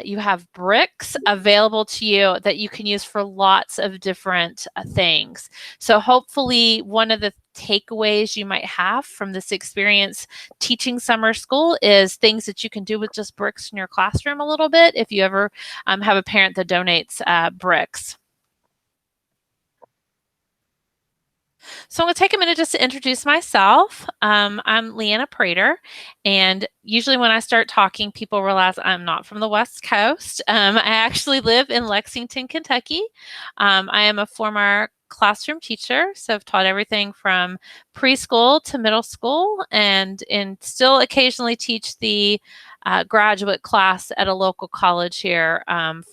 you have bricks available to you that you can use for lots of different things. So hopefully one of the takeaways you might have from this experience teaching summer school is things that you can do with just bricks in your classroom a little bit if you ever have a parent that donates bricks. So I'm going to take a minute just to introduce myself. I'm Leanna Prater, and usually when I start talking, people realize I'm not from the West Coast. I actually live in Lexington, Kentucky. I am a former classroom teacher, so I've taught everything from preschool to middle school, and still occasionally teach the graduate class at a local college here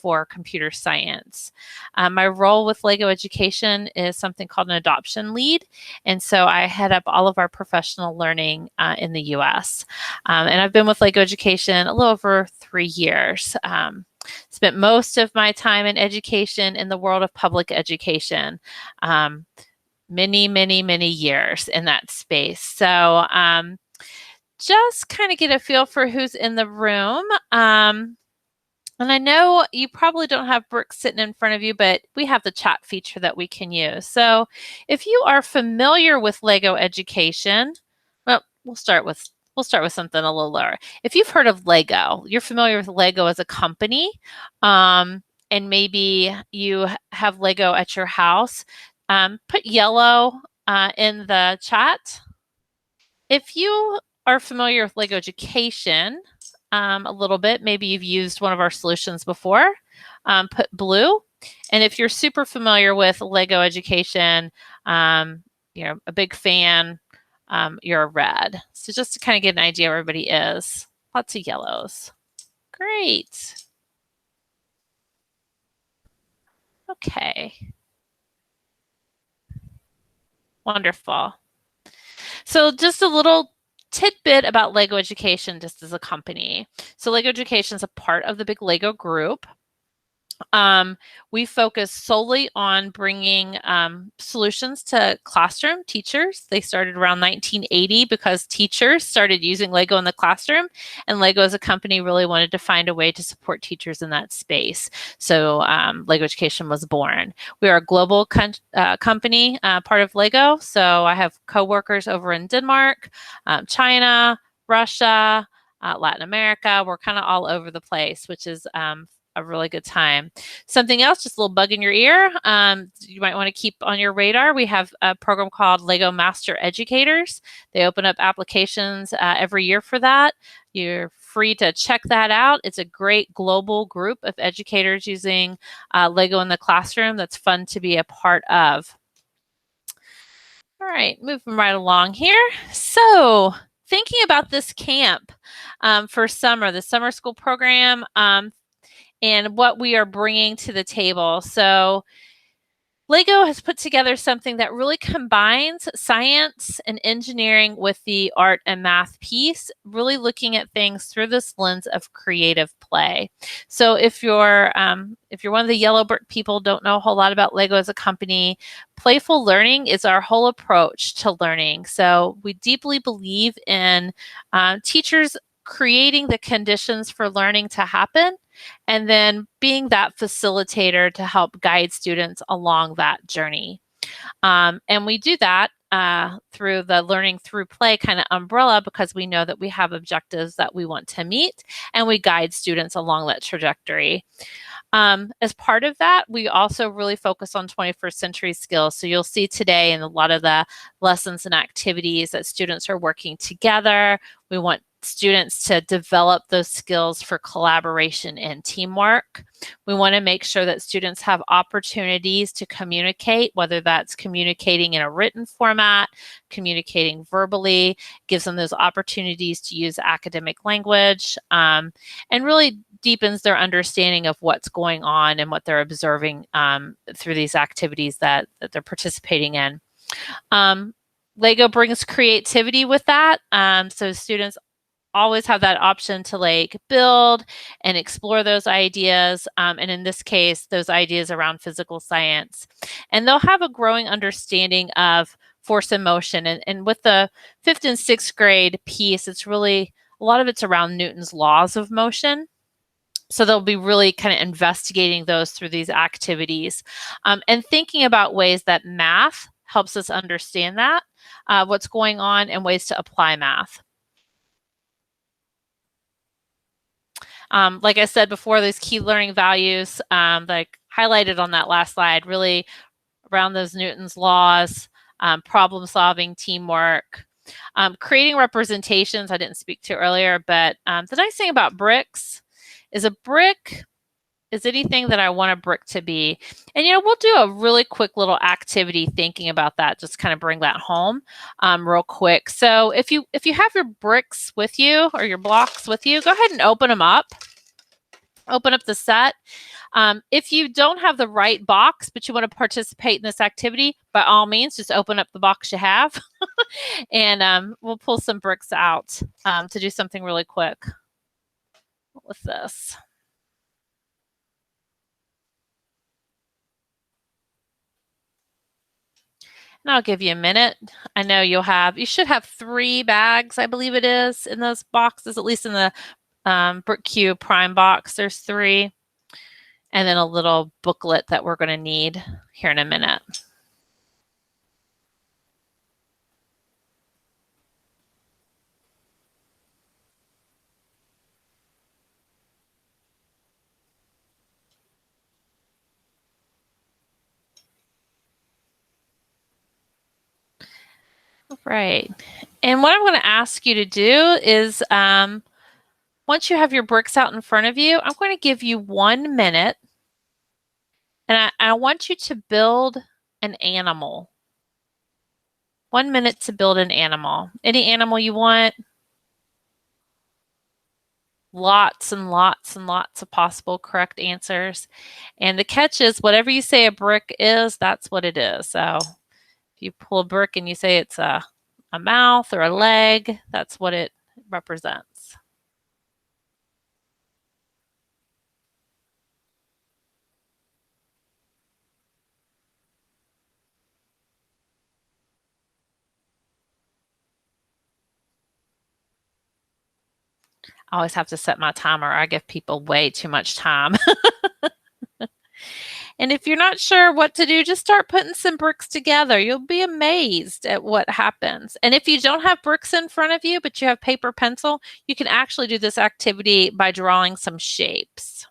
for computer science. My role with LEGO Education is something called an adoption lead, and so I head up all of our professional learning in the U.S. And I've been with LEGO Education a little over 3 years. Spent most of my time in education in the world of public education. Many, many, many years in that space. So just kind of get a feel for who's in the room. And I know you probably don't have bricks sitting in front of you, but we have the chat feature that we can use. So if you are familiar with LEGO Education, well, we'll start with something a little lower. If you've heard of LEGO, you're familiar with LEGO as a company, and maybe you have LEGO at your house, put yellow in the chat. If you are familiar with LEGO Education a little bit, maybe you've used one of our solutions before, put blue. And if you're super familiar with LEGO Education, you're a big fan, you're a red. So just to kind of get an idea where everybody is. Lots of yellows. Great. Okay. Wonderful. So just a little tidbit about LEGO Education just as a company. So LEGO Education is a part of the big LEGO group. We focus solely on bringing solutions to classroom teachers. They started around 1980 because teachers started using LEGO in the classroom, and LEGO as a company really wanted to find a way to support teachers in that space. So LEGO Education was born. We are a global company, part of LEGO. So I have coworkers over in Denmark, China, Russia, Latin America. We're kind of all over the place, which is a really good time. Something else, just a little bug in your ear, you might want to keep on your radar. We have a program called LEGO Master Educators. They open up applications every year for that. You're free to check that out. It's a great global group of educators using LEGO in the classroom that's fun to be a part of. All right, moving right along here. So thinking about this camp for summer, the summer school program, and what we are bringing to the table. So LEGO has put together something that really combines science and engineering with the art and math piece, really looking at things through this lens of creative play. So if you're one of the yellow brick people, don't know a whole lot about LEGO as a company, playful learning is our whole approach to learning. So we deeply believe in teachers creating the conditions for learning to happen, and then being that facilitator to help guide students along that journey. And we do that through the learning through play kind of umbrella, because we know that we have objectives that we want to meet, and we guide students along that trajectory. As part of that, we also really focus on 21st century skills. So you'll see today in a lot of the lessons and activities that students are working together. We want students to develop those skills for collaboration and teamwork. We want to make sure that students have opportunities to communicate, whether that's communicating in a written format, communicating verbally, gives them those opportunities to use academic language, and really deepens their understanding of what's going on and what they're observing through these activities that they're participating in. LEGO brings creativity with that, so students always have that option to like build and explore those ideas. And in this case, those ideas around physical science. And they'll have a growing understanding of force and motion. And with the 5th and 6th grade piece, it's really, a lot of it's around Newton's laws of motion. So they'll be really kind of investigating those through these activities, and thinking about ways that math helps us understand that, what's going on, and ways to apply math. Like I said before, those key learning values, like highlighted on that last slide, really around those Newton's laws, problem solving, teamwork, creating representations I didn't speak to earlier, but the nice thing about bricks is a brick is anything that I want a brick to be. And, we'll do a really quick little activity thinking about that, just kind of bring that home real quick. So if you have your bricks with you or your blocks with you, go ahead and open them up. Open up the set. If you don't have the right box, but you want to participate in this activity, by all means, just open up the box you have and we'll pull some bricks out to do something really quick with this. And I'll give you a minute. I know you should have 3 bags, I believe it is, in those boxes, at least in the BricQ Prime box, there's 3. And then a little booklet that we're going to need here in a minute. All right. And what I'm going to ask you to do is, once you have your bricks out in front of you, I'm going to give you 1 minute. And I want you to build an animal. 1 minute to build an animal. Any animal you want. Lots and lots and lots of possible correct answers. And the catch is, whatever you say a brick is, that's what it is. So if you pull a brick and you say it's a mouth or a leg, that's what it represents. I always have to set my timer. I give people way too much time. And if you're not sure what to do, just start putting some bricks together. You'll be amazed at what happens. And if you don't have bricks in front of you, but you have paper, pencil, you can actually do this activity by drawing some shapes.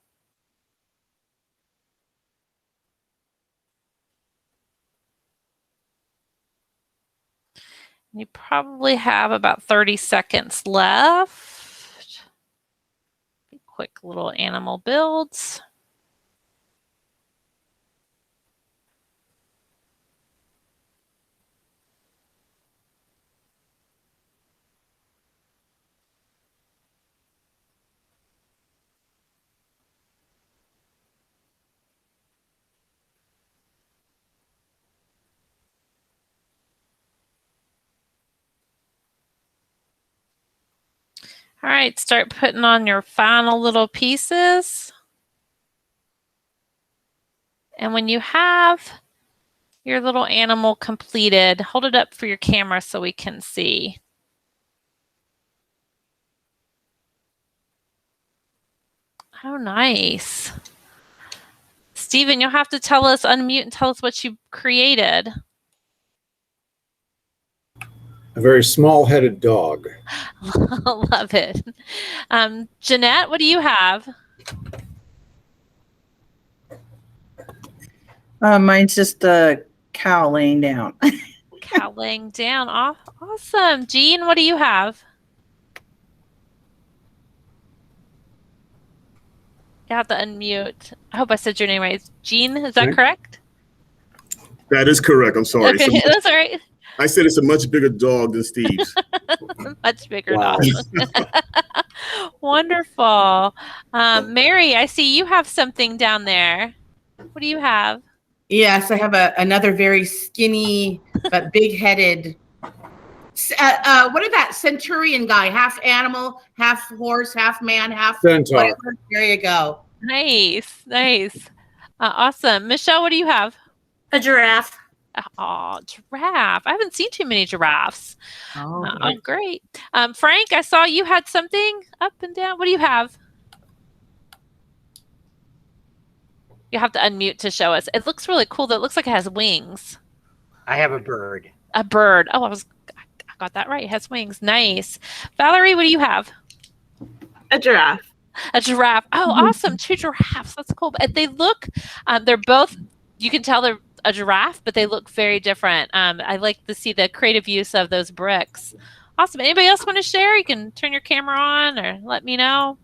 You probably have about 30 seconds left. Quick little animal builds. All right, start putting on your final little pieces. And when you have your little animal completed, hold it up for your camera so we can see. Oh, nice. Stephen, you'll have to unmute and tell us what you created. A very small-headed dog. Love it. Jeanette, what do you have? Mine's just a cow laying down. Cow laying down. Awesome. Jean, what do you have? You have to unmute. I hope I said your name right. Jean, is that correct? That is correct. I'm sorry. Okay, that's all right. I said it's a much bigger dog than Steve's. Much bigger dog. Wonderful. Mary, I see you have something down there. What do you have? Yes, I have another very skinny but big-headed. What is that centurion guy? Half animal, half horse, half man, half Centaur. whatever. There you go. Nice, nice. Awesome. Michelle, what do you have? A giraffe. Oh, giraffe. I haven't seen too many giraffes. Oh, great. Frank, I saw you had something up and down. What do you have? You have to unmute to show us. It looks really cool. That looks like it has wings. I have a bird. A bird. Oh, I got that right. It has wings. Nice. Valerie, what do you have? A giraffe. A giraffe. Oh, awesome. 2 giraffes. That's cool. But they look, they're both, you can tell they're a giraffe, but they look very different. I like to see the creative use of those bricks. Awesome. Anybody else want to share? You can turn your camera on or let me know.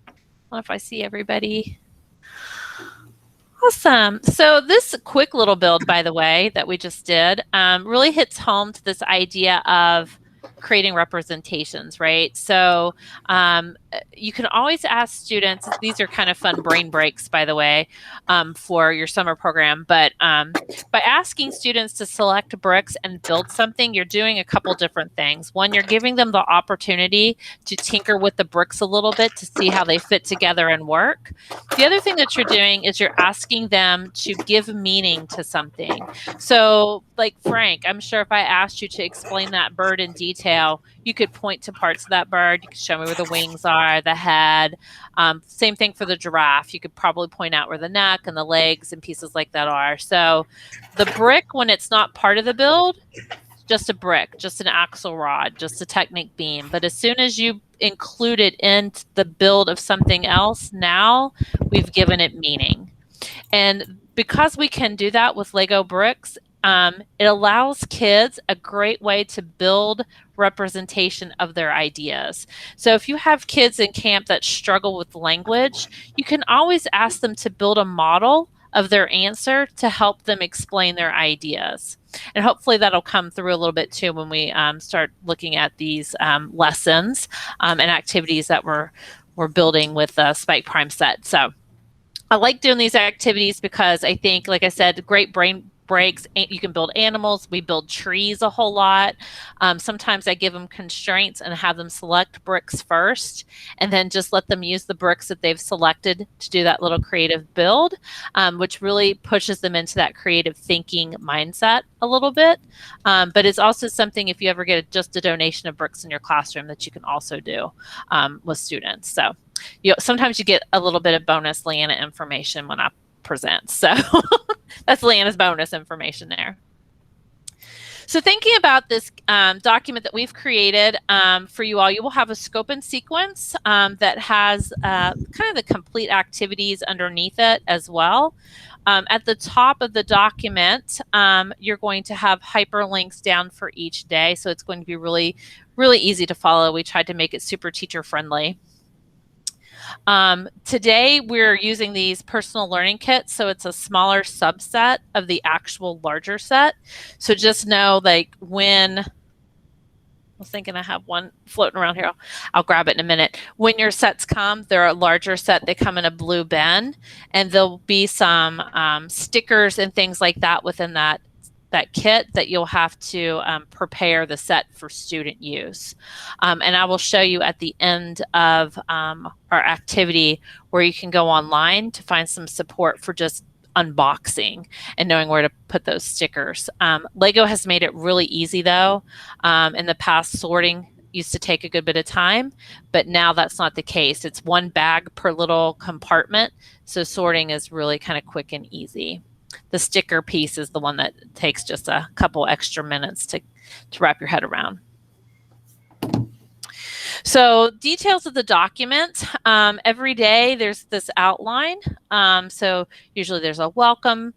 I don't know if I see everybody. Awesome. So this quick little build, by the way, that we just did really hits home to this idea of creating representations, right? So you can always ask students, these are kind of fun brain breaks, by the way, for your summer program, but by asking students to select bricks and build something, you're doing a couple different things. One, you're giving them the opportunity to tinker with the bricks a little bit to see how they fit together and work. The other thing that you're doing is you're asking them to give meaning to something. So like Frank, I'm sure if I asked you to explain that bird in detail, you could point to parts of that bird. You could show me where the wings are, the head. Same thing for the giraffe. You could probably point out where the neck and the legs and pieces like that are. So the brick, when it's not part of the build, just a brick, just an axle rod, just a Technic beam. But as soon as you include it in the build of something else, now we've given it meaning. And because we can do that with Lego bricks, it allows kids a great way to build representation of their ideas. So if you have kids in camp that struggle with language, you can always ask them to build a model of their answer to help them explain their ideas. And hopefully that'll come through a little bit too when we start looking at these lessons and activities that we're building with the Spike Prime set. So I like doing these activities because I think, like I said, great brain breaks. You can build animals. We build trees a whole lot. Sometimes I give them constraints and have them select bricks first, and then just let them use the bricks that they've selected to do that little creative build, which really pushes them into that creative thinking mindset a little bit. But it's also something, if you ever get just a donation of bricks in your classroom, that you can also do with students. So sometimes you get a little bit of bonus Leanna information when I present. So that's Leanna's bonus information there. So thinking about this document that we've created for you all, you will have a scope and sequence that has kind of the complete activities underneath it as well. At the top of the document, you're going to have hyperlinks down for each day. So it's going to be really, really easy to follow. We tried to make it super teacher friendly. Today we're using these personal learning kits, so it's a smaller subset of the actual larger set. So just know, like, when I was thinking I have one floating around here, I'll grab it in a minute. When your sets come, they're a larger set. They come in a blue bin, and there'll be some stickers and things like that within that kit that you'll have to prepare the set for student use. And I will show you at the end of our activity where you can go online to find some support for just unboxing and knowing where to put those stickers. Lego has made it really easy though. In the past, sorting used to take a good bit of time, but now that's not the case. It's one bag per little compartment, so sorting is really kind of quick and easy. The sticker piece is the one that takes just a couple extra minutes to wrap your head around. So details of the document. Every day there's this outline. So usually there's a welcome.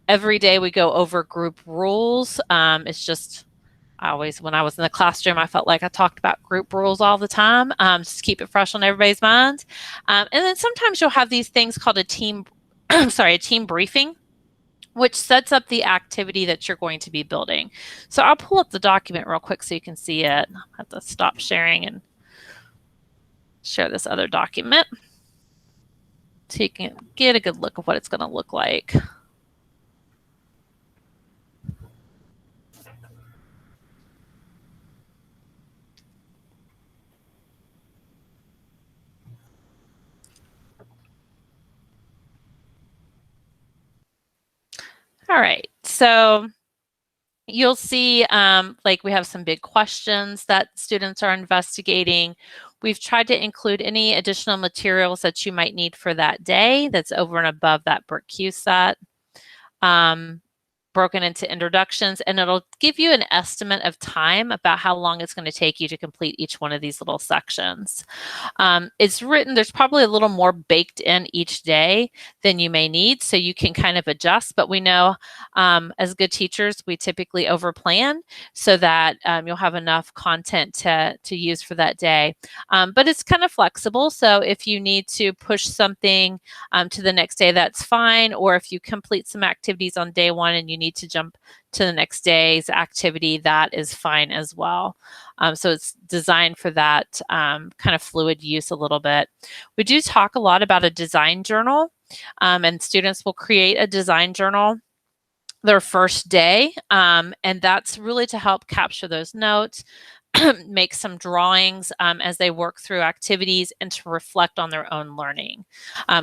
Every day we go over group rules. It's just, when I was in the classroom, I felt like I talked about group rules all the time, just to keep it fresh on everybody's mind. And then sometimes you'll have these things called a team briefing, which sets up the activity that you're going to be building. So I'll pull up the document real quick so you can see it. I'll have to stop sharing and share this other document so you can get a good look of what it's going to look like. All right, so you'll see like we have some big questions that students are investigating. We've tried to include any additional materials that you might need for that day that's over and above that BricQ set. Broken into introductions, and it'll give you an estimate of time about how long it's going to take you to complete each one of these little sections. It's written, there's probably a little more baked in each day than you may need, so you can kind of adjust, but we know as good teachers, we typically overplan so that you'll have enough content to use for that day. But it's kind of flexible, so if you need to push something to the next day, that's fine, or if you complete some activities on day one and you need to jump to the next day's activity, that is fine as well. So it's designed for that kind of fluid use a little bit. We do talk a lot about a design journal, and students will create a design journal their first day, and that's really to help capture those notes, make some drawings as they work through activities, and to reflect on their own learning,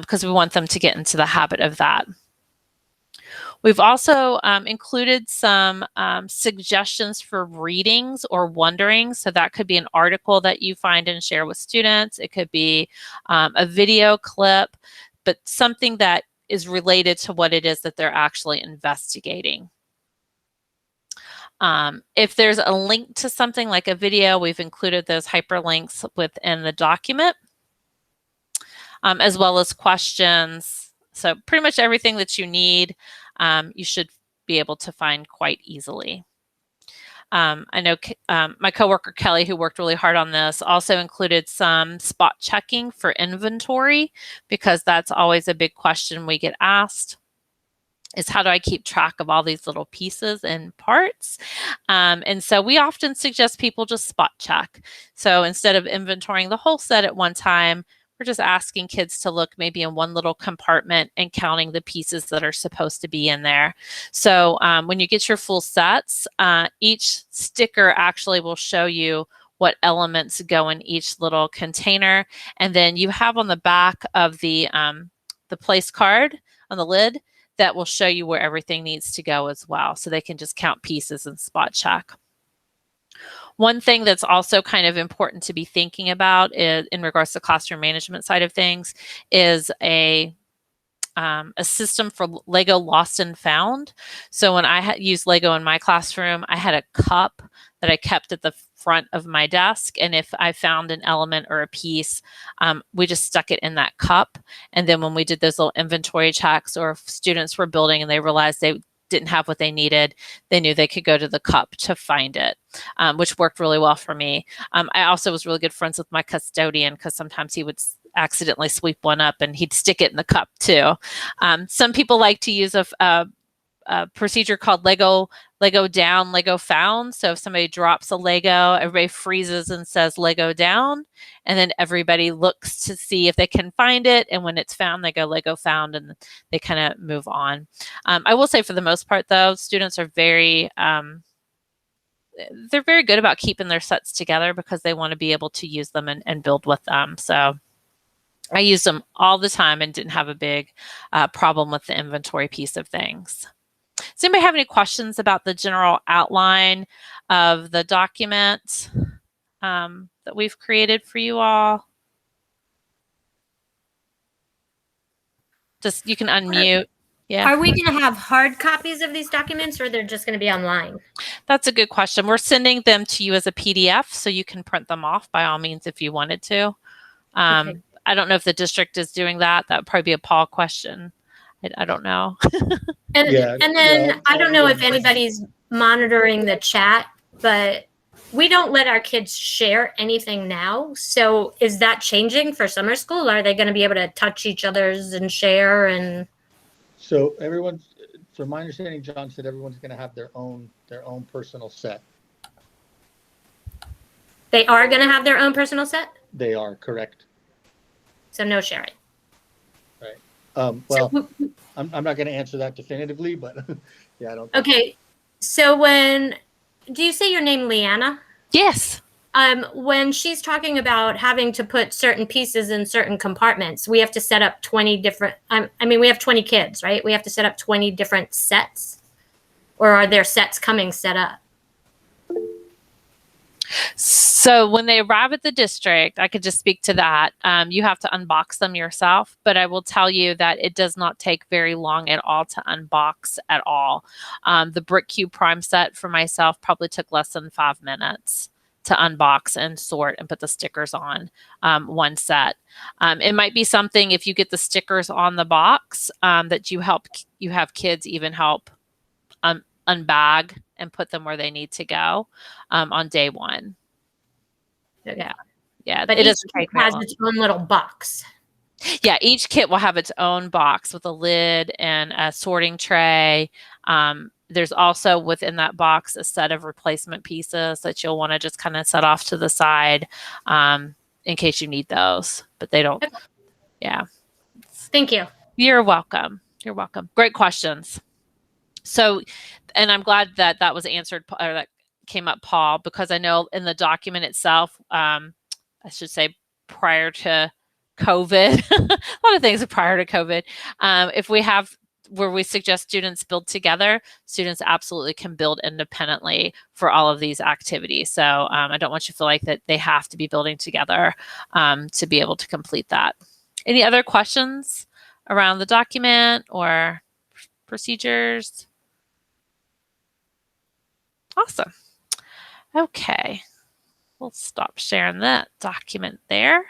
because we want them to get into the habit of that. We've also included some suggestions for readings or wonderings. So that could be an article that you find and share with students. It could be a video clip, but something that is related to what it is that they're actually investigating. If there's a link to something like a video, we've included those hyperlinks within the document, as well as questions. So pretty much everything that you need, you should be able to find quite easily. I know my coworker Kelly, who worked really hard on this, also included some spot checking for inventory, because that's always a big question we get asked, is how do I keep track of all these little pieces and parts? And so we often suggest people just spot check. So instead of inventorying the whole set at one time, we're just asking kids to look maybe in one little compartment and counting the pieces that are supposed to be in there. So when you get your full sets, each sticker actually will show you what elements go in each little container. And then you have on the back of the place card on the lid that will show you where everything needs to go as well. So they can just count pieces and spot check. One thing that's also kind of important to be thinking about is, in regards to classroom management side of things, is a system for Lego lost and found. So when I used Lego in my classroom, I had a cup that I kept at the front of my desk. And if I found an element or a piece, we just stuck it in that cup. And then when we did those little inventory checks, or if students were building and they realized they didn't have what they needed, they knew they could go to the cup to find it, which worked really well for me. I also was really good friends with my custodian, because sometimes he would accidentally sweep one up and he'd stick it in the cup too. Some people like to use a procedure called Lego down, Lego found. So if somebody drops a Lego, everybody freezes and says Lego down, and then everybody looks to see if they can find it. And when it's found, they go Lego found, and they kind of move on. I will say, for the most part, though, students are very good about keeping their sets together, because they want to be able to use them and build with them. So I used them all the time and didn't have a big problem with the inventory piece of things. Does anybody have any questions about the general outline of the document that we've created for you all? Just, you can unmute. Yeah. Are we going to have hard copies of these documents, or they're just going to be online? That's a good question. We're sending them to you as a PDF, so you can print them off by all means if you wanted to. Okay. I don't know if the district is doing that. That would probably be a Paul question. I don't know. And then I don't know if anybody's monitoring the chat, but we don't let our kids share anything now. So is that changing for summer school? Are they going to be able to touch each other's and share? And so everyone, from my understanding, John said everyone's going to have their own personal set. they are going to have their own personal set? They are, correct. So no sharing. Right. Well, I'm not going to answer that definitively, but yeah, I don't. Okay. So do you say your name Leanna? Yes. When she's talking about having to put certain pieces in certain compartments, we have to set up 20 different, we have 20 kids, right? We have to set up 20 different sets, or are there sets coming set up? So when they arrive at the district, I could just speak to that. You have to unbox them yourself, but I will tell you that it does not take very long at all to unbox at all. The BricQ Prime set for myself probably took less than 5 minutes to unbox and sort and put the stickers on one set. It might be something if you get the stickers on the box that you have kids even help unbag and put them where they need to go on day one. Okay. Yeah, But it each doesn't take kit has long. its own little box. Yeah, each kit will have its own box with a lid and a sorting tray. There's also within that box a set of replacement pieces that you'll want to just kind of set off to the side in case you need those, but they don't. Yeah. Thank you. You're welcome. You're welcome. Great questions. So, and I'm glad that that was answered, or that came up, Paul, because I know in the document itself, I should say prior to COVID, a lot of things are prior to COVID. If we have where we suggest students build together, students absolutely can build independently for all of these activities. So I don't want you to feel like that they have to be building together to be able to complete that. Any other questions around the document or procedures? Awesome. Okay, we'll stop sharing that document there.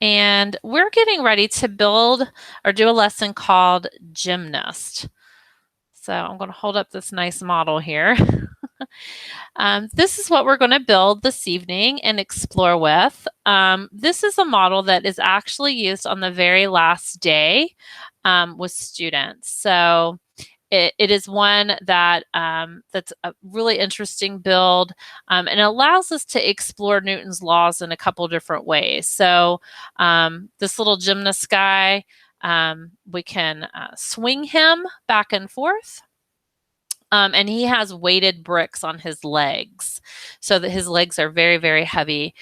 And we're getting ready to build or do a lesson called Gymnast. So I'm going to hold up this nice model here. This is what we're going to build this evening and explore with. This is a model that is actually used on the very last day with students. So it is one that that's a really interesting build, and it allows us to explore Newton's laws in a couple different ways. So this little gymnast guy, we can swing him back and forth. And he has weighted bricks on his legs so that his legs are very, very heavy.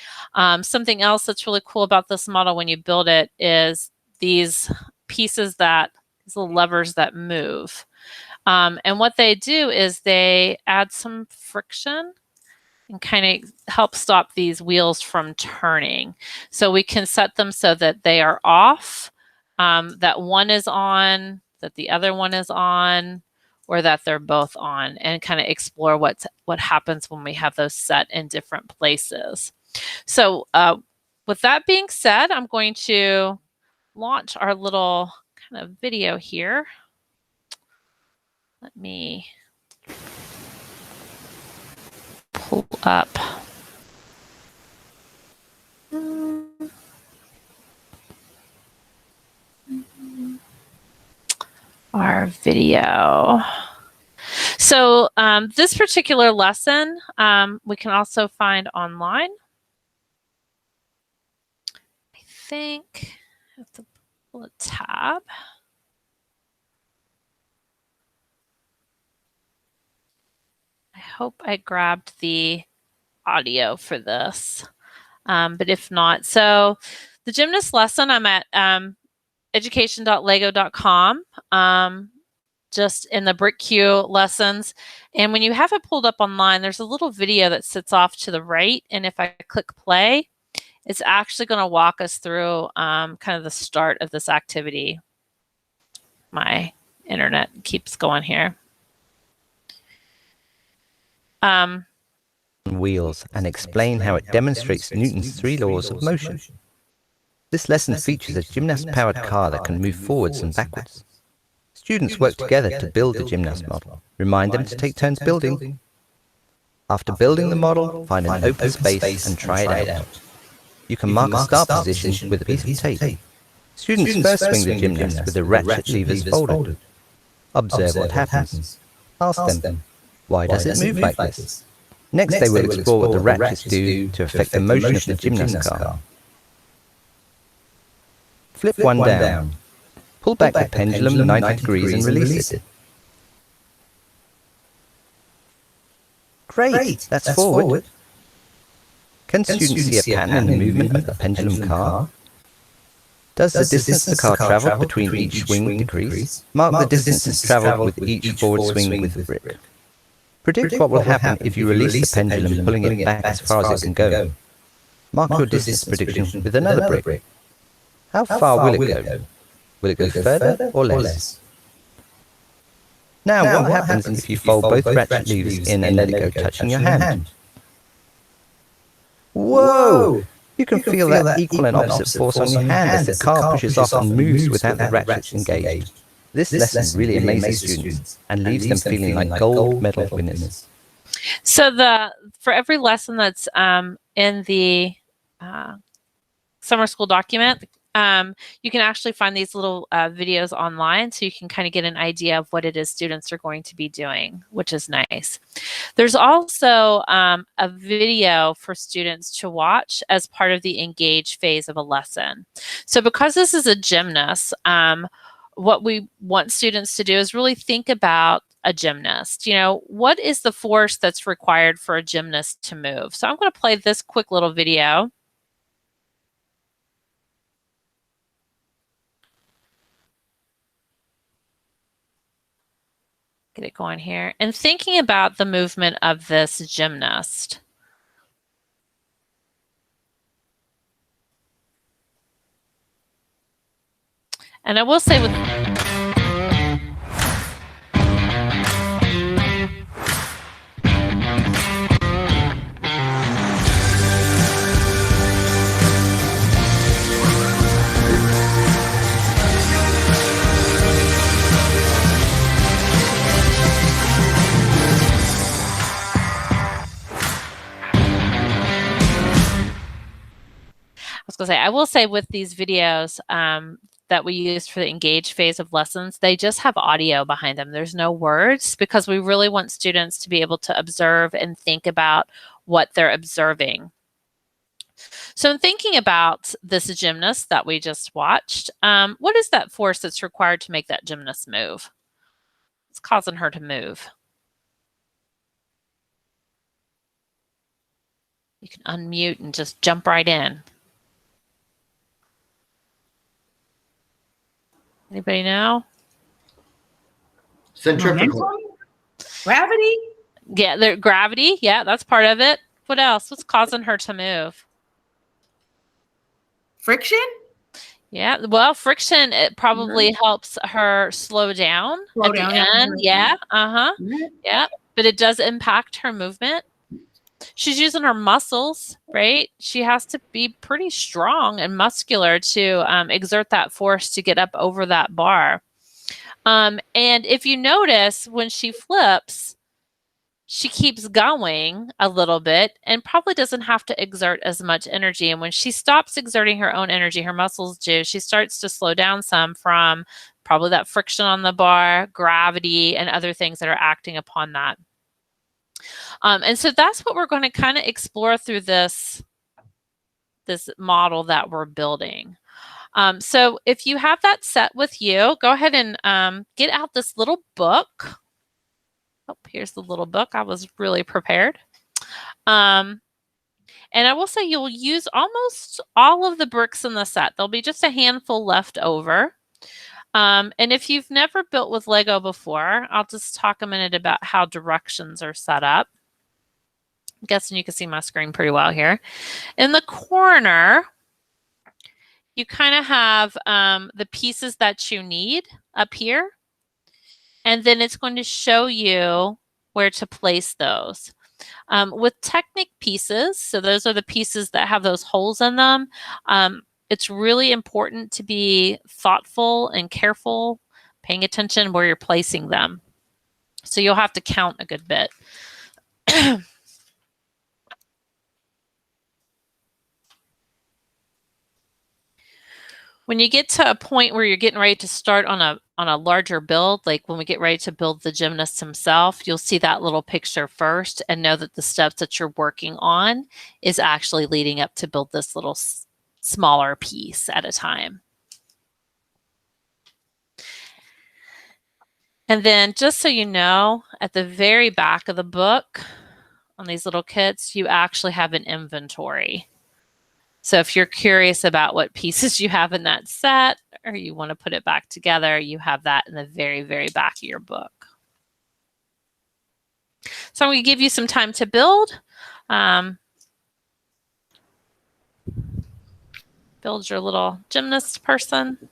Something else that's really cool about this model when you build it is these pieces these little levers that move. And what they do is they add some friction and kind of help stop these wheels from turning. So we can set them so that they are off, that one is on, that the other one is on, or that they're both on, and kind of explore what happens when we have those set in different places. So with that being said, I'm going to launch our little kind of video here. Let me pull up our video. So this particular lesson we can also find online. I think I have to pull a tab. I hope I grabbed the audio for this, but if not, so the gymnast lesson, I'm at education.lego.com, just in the BricQ lessons. And when you have it pulled up online, there's a little video that sits off to the right. And if I click play, it's actually going to walk us through kind of the start of this activity. My internet keeps going here. Wheels and explain how it demonstrates Newton's 3 laws of motion. This lesson features a gymnast-powered car that can move forwards and backwards. Students work together to build the gymnast model. Remind them to take turns building. After building the model, find an open space and try it out. You can mark a start position with a piece of tape. Students first swing the gymnast with the ratchet levers folded. Observe what happens. Ask them, why does it move like this? Next, they will explore what the ratchets do to affect the motion of the gymnast car. Flip one down. Pull back the pendulum 90 degrees and release it. Great, that's forward. Can students see a pattern in the movement of the pendulum car? Does the distance the car traveled between each swing decrease? Mark the distances traveled with each forward swing with BricQ. Predict what will happen if you release the pendulum, pulling it back as far as it can go. Mark your distance prediction with another BricQ. How far will it go? Will it go further or less? Now, what happens if you fold both ratchet levers in and let it go, touching your hand? Whoa! You can feel that equal and opposite force on your hand as the car pushes off and moves without the ratchets engaged. This lesson really amazes students and leaves them feeling like gold medal winners. So for every lesson that's in the summer school document, you can actually find these little videos online, so you can kind of get an idea of what it is students are going to be doing, which is nice. There's also a video for students to watch as part of the engage phase of a lesson. So because this is a gymnast, what we want students to do is really think about a gymnast. You know, what is the force that's required for a gymnast to move? So I'm going to play this quick little video. Get it going here. And thinking about the movement of this gymnast. And I will say with I will say with these videos that we use for the engage phase of lessons, they just have audio behind them. There's no words, because we really want students to be able to observe and think about what they're observing. So in thinking about this gymnast that we just watched, what is that force that's required to make that gymnast move? It's causing her to move. You can unmute and just jump right in. Anybody know? Centrifugal. Gravity? Yeah, gravity. Yeah, that's part of it. What else? What's causing her to move? Friction? Yeah, well, friction, it probably helps her slow down at the end. Yeah, yeah, but it does impact her movement. She's using her muscles, right? She has to be pretty strong and muscular to exert that force to get up over that bar. And if you notice, when she flips, she keeps going a little bit and probably doesn't have to exert as much energy. And when she stops exerting her own energy, her muscles do, she starts to slow down some from probably that friction on the bar, gravity, and other things that are acting upon that. And so that's what we're going to kind of explore through this model that we're building. So if you have that set with you, go ahead and get out this little book. Oh, here's the little book. I was really prepared. And I will say you'll use almost all of the bricks in the set. There'll be just a handful left over. And if you've never built with Lego before, I'll just talk a minute about how directions are set up. I'm guessing you can see my screen pretty well here. In the corner, you kind of have the pieces that you need up here. And then it's going to show you where to place those. With Technic pieces, so those are the pieces that have those holes in them, it's really important to be thoughtful and careful, paying attention where you're placing them. So you'll have to count a good bit. When you get to a point where you're getting ready to start on a larger build, like when we get ready to build the gymnast himself, you'll see that little picture first and know that the steps that you're working on is actually leading up to build this little smaller piece at a time. And then just so you know, at the very back of the book on these little kits, you actually have an inventory. So if you're curious about what pieces you have in that set, or you want to put it back together, you have that in the very, very back of your book. So I'm going to give you some time to build. Build your little gymnast person.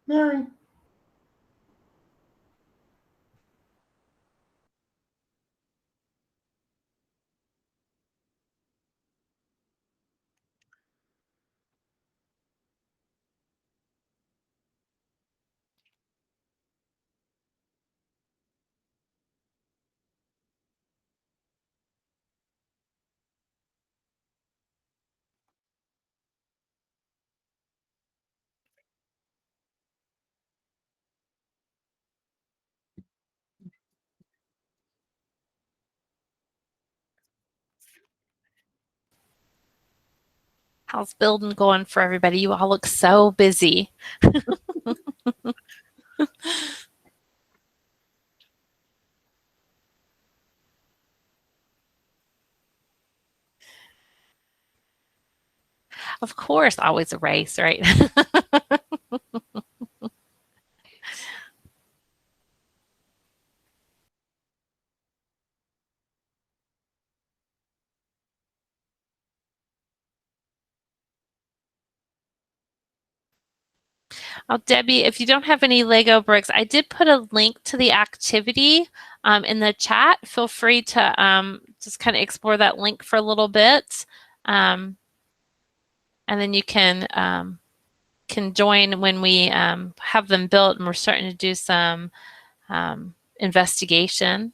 Mary. How's building going for everybody? You all look so busy. Of course, always a race, right? Oh, Debbie, if you don't have any Lego bricks, I did put a link to the activity in the chat. Feel free to just kind of explore that link for a little bit. And then you can join when we have them built and we're starting to do some investigation.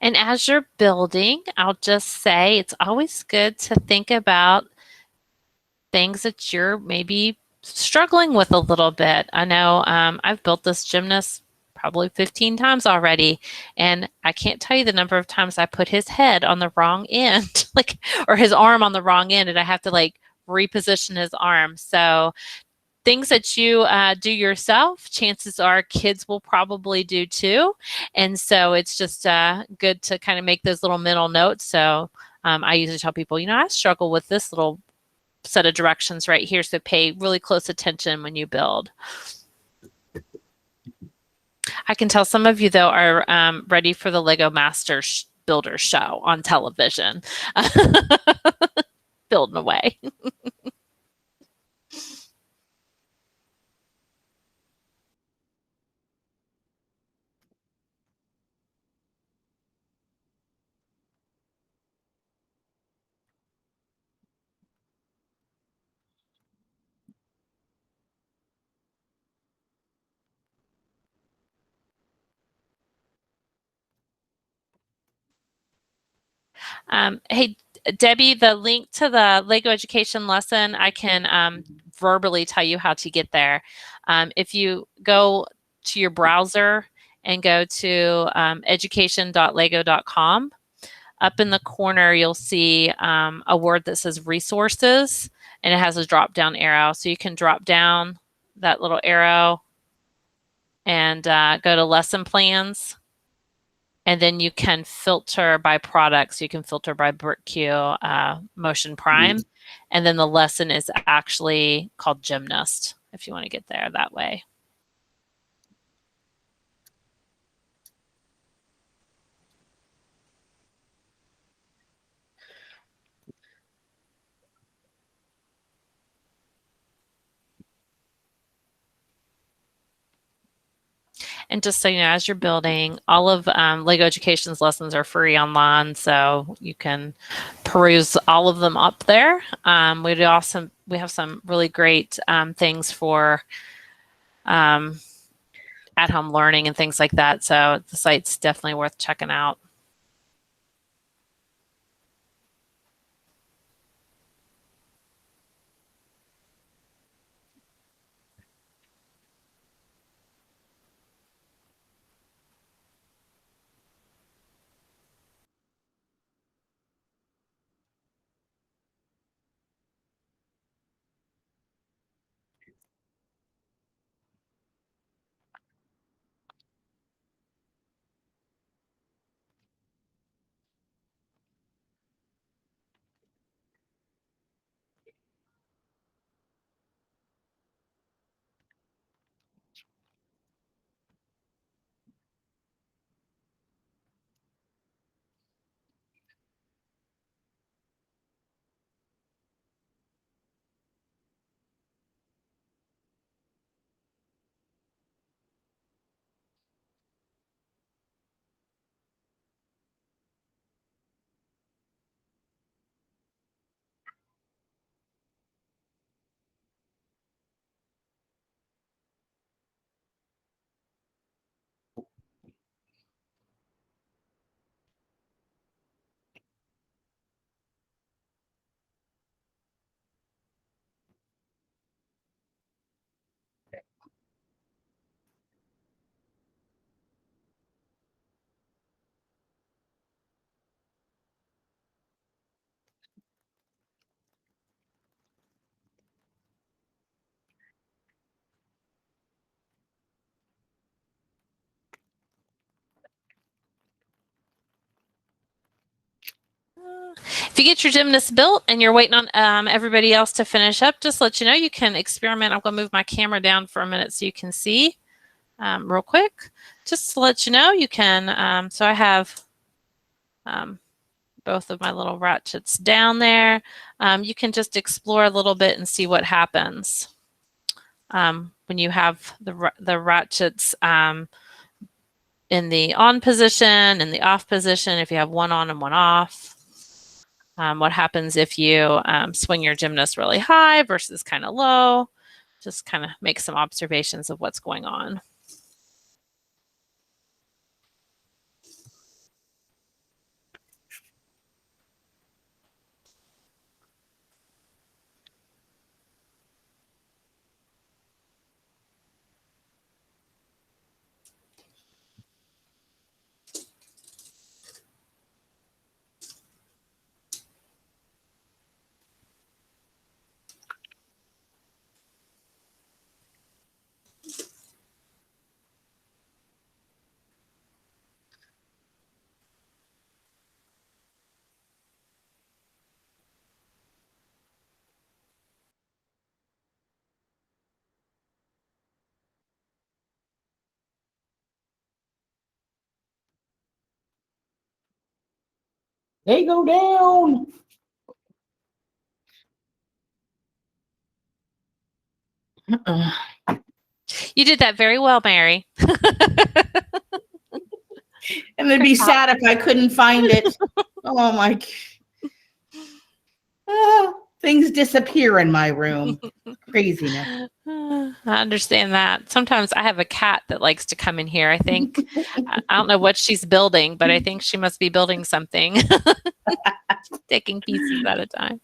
And as you're building, I'll just say it's always good to think about things that you're maybe struggling with a little bit. I know I've built this gymnast probably 15 times already, and I can't tell you the number of times I put his head on the wrong end, like, or his arm on the wrong end, and I have to like reposition his arm. So things that you do yourself, chances are kids will probably do too. And so it's just good to kind of make those little mental notes. So I usually tell people, you know, I struggle with this little set of directions right here. So pay really close attention when you build. I can tell some of you, though, are ready for the Lego Masters Builder show on television. Building away. Hey, Debbie, the link to the Lego education lesson, I can verbally tell you how to get there. If you go to your browser and go to education.lego.com, up in the corner, you'll see a word that says resources, and it has a drop-down arrow. So you can drop down that little arrow and go to lesson plans. And then you can filter by products. You can filter by BricQ, Motion Prime. And then the lesson is actually called Gymnast, if you want to get there that way. And just so you know, as you're building, all of Lego Education's lessons are free online, so you can peruse all of them up there. We have some really great things for at-home learning and things like that. So the site's definitely worth checking out. you get your gymnast built and you're waiting on everybody else to finish up, just let you know you can experiment. I'm going to move my camera down for a minute so you can see real quick. Just to let you know, you can, so I have both of my little ratchets down there. You can just explore a little bit and see what happens when you have the ratchets in the on position, in the off position, if you have one on and one off. What happens if you swing your gymnast really high versus kind of low? Just kind of make some observations of what's going on. They go down. You did that very well, Mary. And it'd be sad if I couldn't find it. Oh my. Things disappear in my room. Craziness. I understand that. Sometimes I have a cat that likes to come in here. I think, I don't know what she's building, but I think she must be building something. Taking pieces at a time.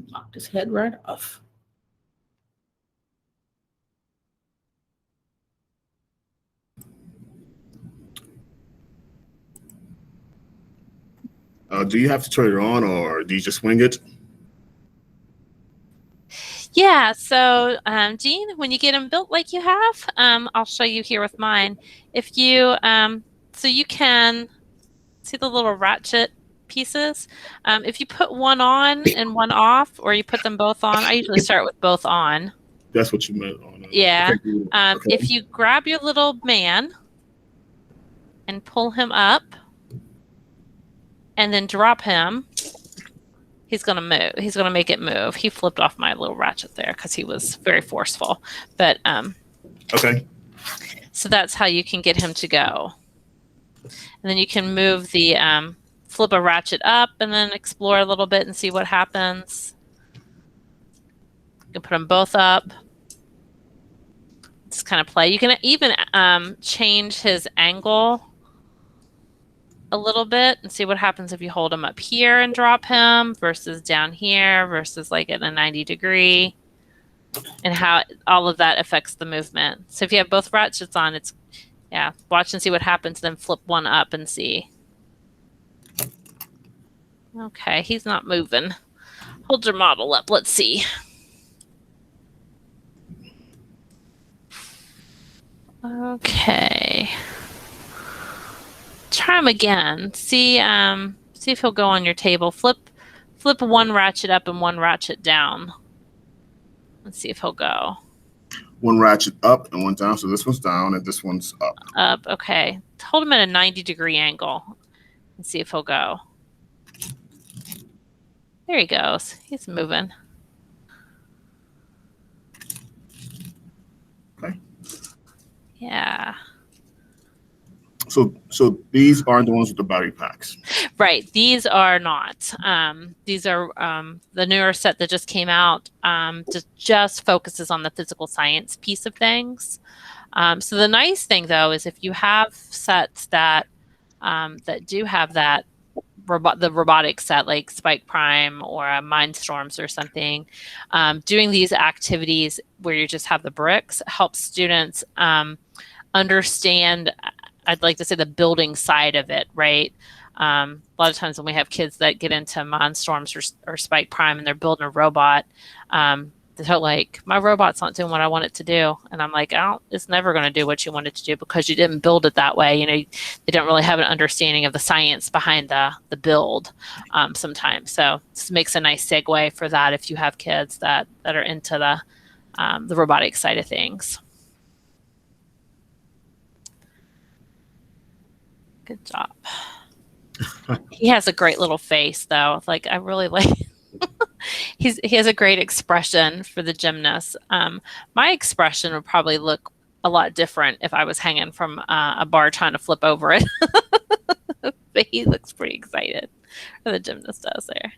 Knocked his head right off. Do you have to turn it on, or do you just swing it? Yeah, so Jean, when you get them built like you have, I'll show you here with mine. If you, so you can see the little ratchet pieces. If you put one on and one off, or you put them both on, I usually start with both on. That's what you meant. On, Yeah. Okay. If you grab your little man and pull him up and then drop him, he's going to move. He's going to make it move. He flipped off my little ratchet there because he was very forceful. But okay. So that's how you can get him to go. And then you can move the flip a ratchet up and then explore a little bit and see what happens. You can put them both up. Just kind of play. You can even change his angle a little bit and see what happens if you hold him up here and drop him versus down here versus like at a 90 degree, and how all of that affects the movement. So if you have both ratchets on, it's, yeah, watch and see what happens, then flip one up and see. Okay, he's not moving. Hold your model up. Let's see. Okay. Try him again. See if he'll go on your table. Flip one ratchet up and one ratchet down. Let's see if he'll go. One ratchet up and one down. So this one's down and this one's up. Up. Okay. Hold him at a 90 degree angle and see if he'll go. There he goes. He's moving. Okay. Yeah. So these aren't the ones with the battery packs. Right. These are not. These are the newer set that just came out. Just focuses on the physical science piece of things. So the nice thing though is if you have sets that that do have that the robotic set like Spike Prime or Mindstorms or something, doing these activities where you just have the bricks helps students understand, I'd like to say, the building side of it, right? A lot of times when we have kids that get into Mindstorms or Spike Prime and they're building a robot, they're like, my robot's not doing what I want it to do. And I'm like, oh, it's never going to do what you want it to do because you didn't build it that way. You know, they don't really have an understanding of the science behind the build sometimes. So this makes a nice segue for that if you have kids that are into the robotic side of things. Good job. He has a great little face, though. Like, I really like. He has a great expression for the gymnast. My expression would probably look a lot different if I was hanging from a bar trying to flip over it. But he looks pretty excited. Or the gymnast does there.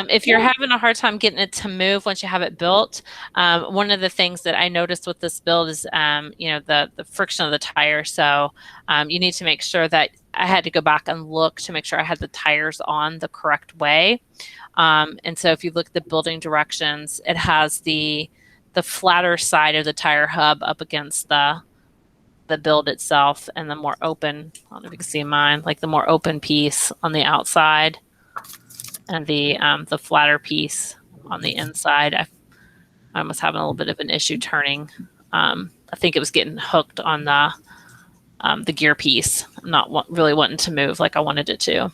If you're having a hard time getting it to move once you have it built, one of the things that I noticed with this build is, you know, the friction of the tire. So you need to make sure that I had to go back and look to make sure I had the tires on the correct way. And so if you look at the building directions, it has the flatter side of the tire hub up against the build itself, and the more open, I don't know if you can see mine, like the more open piece on the outside. And the flatter piece on the inside. I was having a little bit of an issue turning. I think it was getting hooked on the gear piece, not really wanting to move like I wanted it to.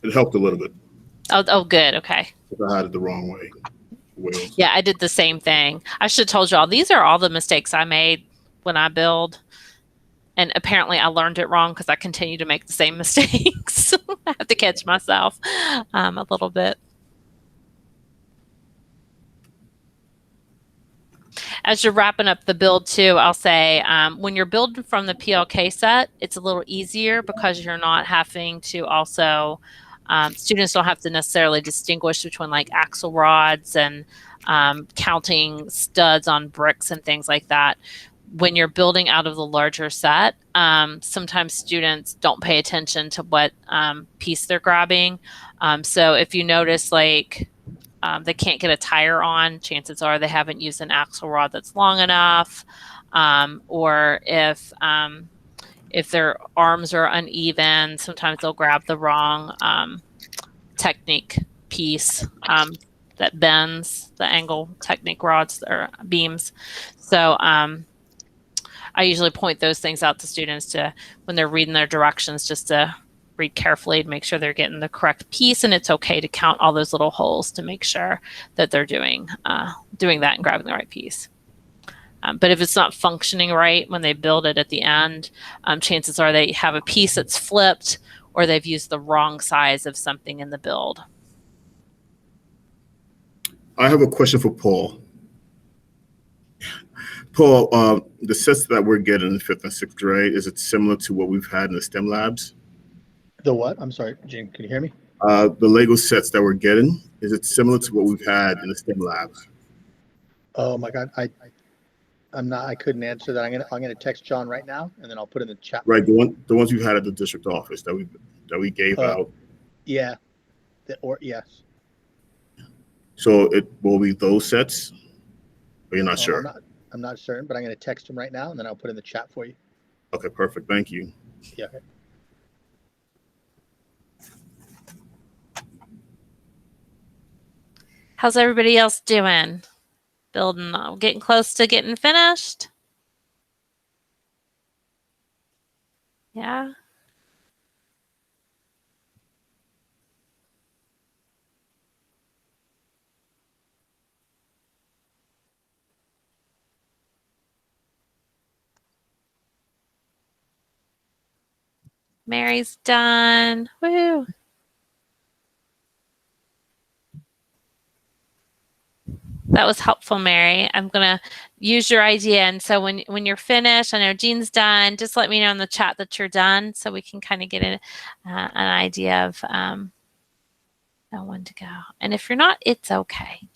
It helped a little bit. Oh, good. Okay. If I had it the wrong way. Yeah, I did the same thing. I should have told y'all, these are all the mistakes I made when I build. And apparently I learned it wrong because I continue to make the same mistakes. I have to catch myself a little bit. As you're wrapping up the build too, I'll say when you're building from the PLK set, it's a little easier because you're not having to also, students don't have to necessarily distinguish between like axle rods and counting studs on bricks and things like that. When you're building out of the larger set, sometimes students don't pay attention to what piece they're grabbing. So if you notice like they can't get a tire on, chances are they haven't used an axle rod that's long enough. Or if their arms are uneven, sometimes they'll grab the wrong technique piece that bends, the angle technique rods or beams. So I usually point those things out to students to when they're reading their directions, just to read carefully to make sure they're getting the correct piece. And it's okay to count all those little holes to make sure that they're doing that and grabbing the right piece. But if it's not functioning right when they build it at the end, chances are they have a piece that's flipped or they've used the wrong size of something in the build. I have a question for Paul. Paul, the sets that we're getting in 5th and 6th grade, is it similar to what we've had in the STEM labs? The what? I'm sorry, Jane, can you hear me? The Lego sets that we're getting, is it similar to what we've had in the STEM labs? Oh my God, I couldn't answer that. I'm gonna text John right now, and then I'll put in the chat. Right, the ones we've had at the district office that we gave out. Yeah, yes. So it will be those sets, or you're not sure? I'm not certain, but I'm going to text him right now, and then I'll put in the chat for you. Okay, perfect. Thank you. Yeah. How's everybody else doing? Building, getting close to getting finished? Yeah. Mary's done. Woo! That was helpful, Mary. I'm gonna use your idea, and so when you're finished, I know Jean's done. Just let me know in the chat that you're done, so we can kind of get an idea of when to go. And if you're not, it's okay.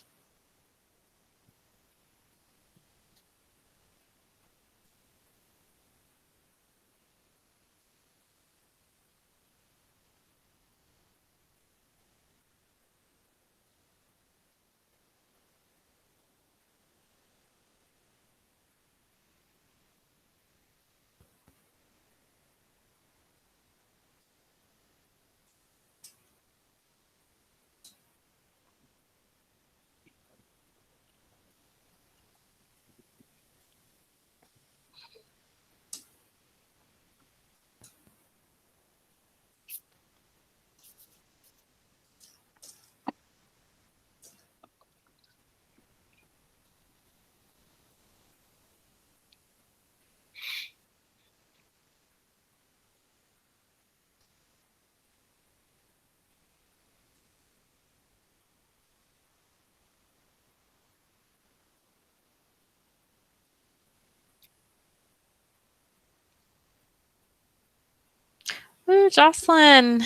Ooh, Jocelyn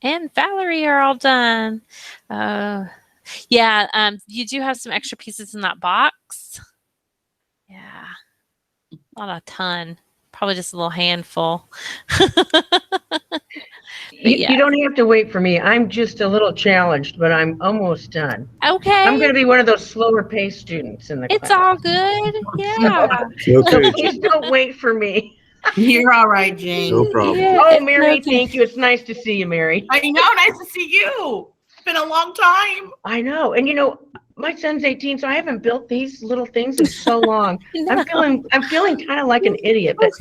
and Valerie are all done. Yeah, you do have some extra pieces in that box. Yeah, not a ton. Probably just a little handful. You don't have to wait for me. I'm just a little challenged, but I'm almost done. Okay. I'm going to be one of those slower paced students in the class. It's all good. Yeah. So please don't wait for me. You're all right, Jane. No problem. Yeah, oh, Mary, thank you. It's nice to see you, Mary. I know. Nice to see you. It's been a long time. I know. And you know, my son's 18, so I haven't built these little things in so long. I'm feeling kind of like an idiot, but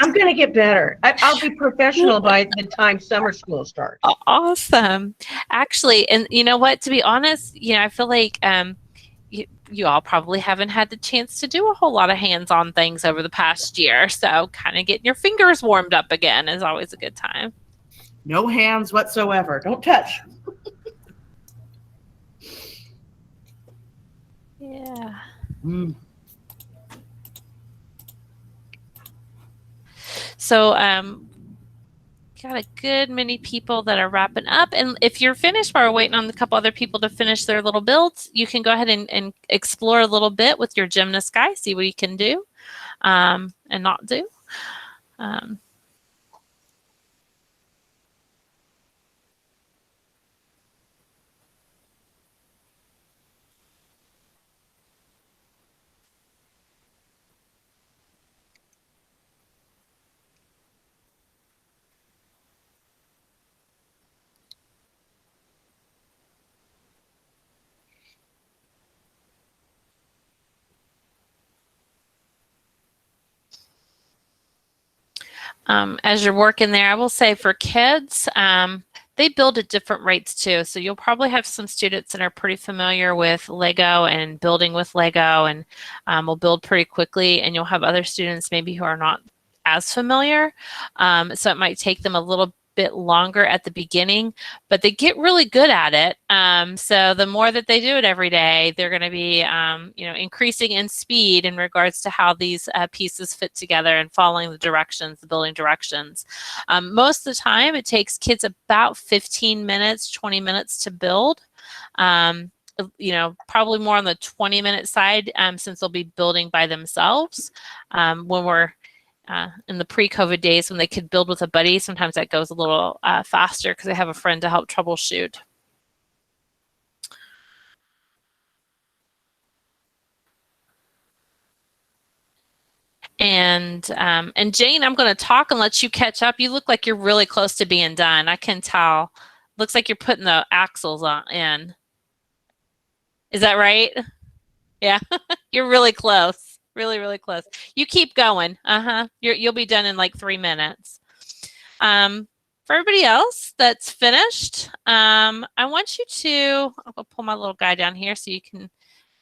I'm going to get better. I'll be professional by the time summer school starts. Awesome. Actually, and you know what, to be honest, I feel like you all probably haven't had the chance to do a whole lot of hands-on things over the past year. So kind of getting your fingers warmed up again is always a good time. No hands whatsoever. Don't touch. Yeah. So got a good many people that are wrapping up. And if you're finished while we're waiting on a couple other people to finish their little builds, you can go ahead and explore a little bit with your gymnast guy, see what you can do and not do. As you're working there, I will say for kids, they build at different rates too. So you'll probably have some students that are pretty familiar with Lego and building with Lego and will build pretty quickly. And you'll have other students maybe who are not as familiar. So it might take them a little bit longer at the beginning, but they get really good at it. So the more that they do it every day, they're going to be, increasing in speed in regards to how these pieces fit together and following the directions, the building directions. Most of the time, it takes kids about 15 minutes, 20 minutes to build. Probably more on the 20-minute side since they'll be building by themselves. When we're in the pre-COVID days when they could build with a buddy, sometimes that goes a little faster because they have a friend to help troubleshoot. And Jane, I'm going to talk and let you catch up. You look like you're really close to being done. I can tell. Looks like you're putting the axles in. Is that right? Yeah, you're really close. Really, really close. You keep going. You'll be done in like 3 minutes. For everybody else that's finished, I want you to, I'll pull my little guy down here so you can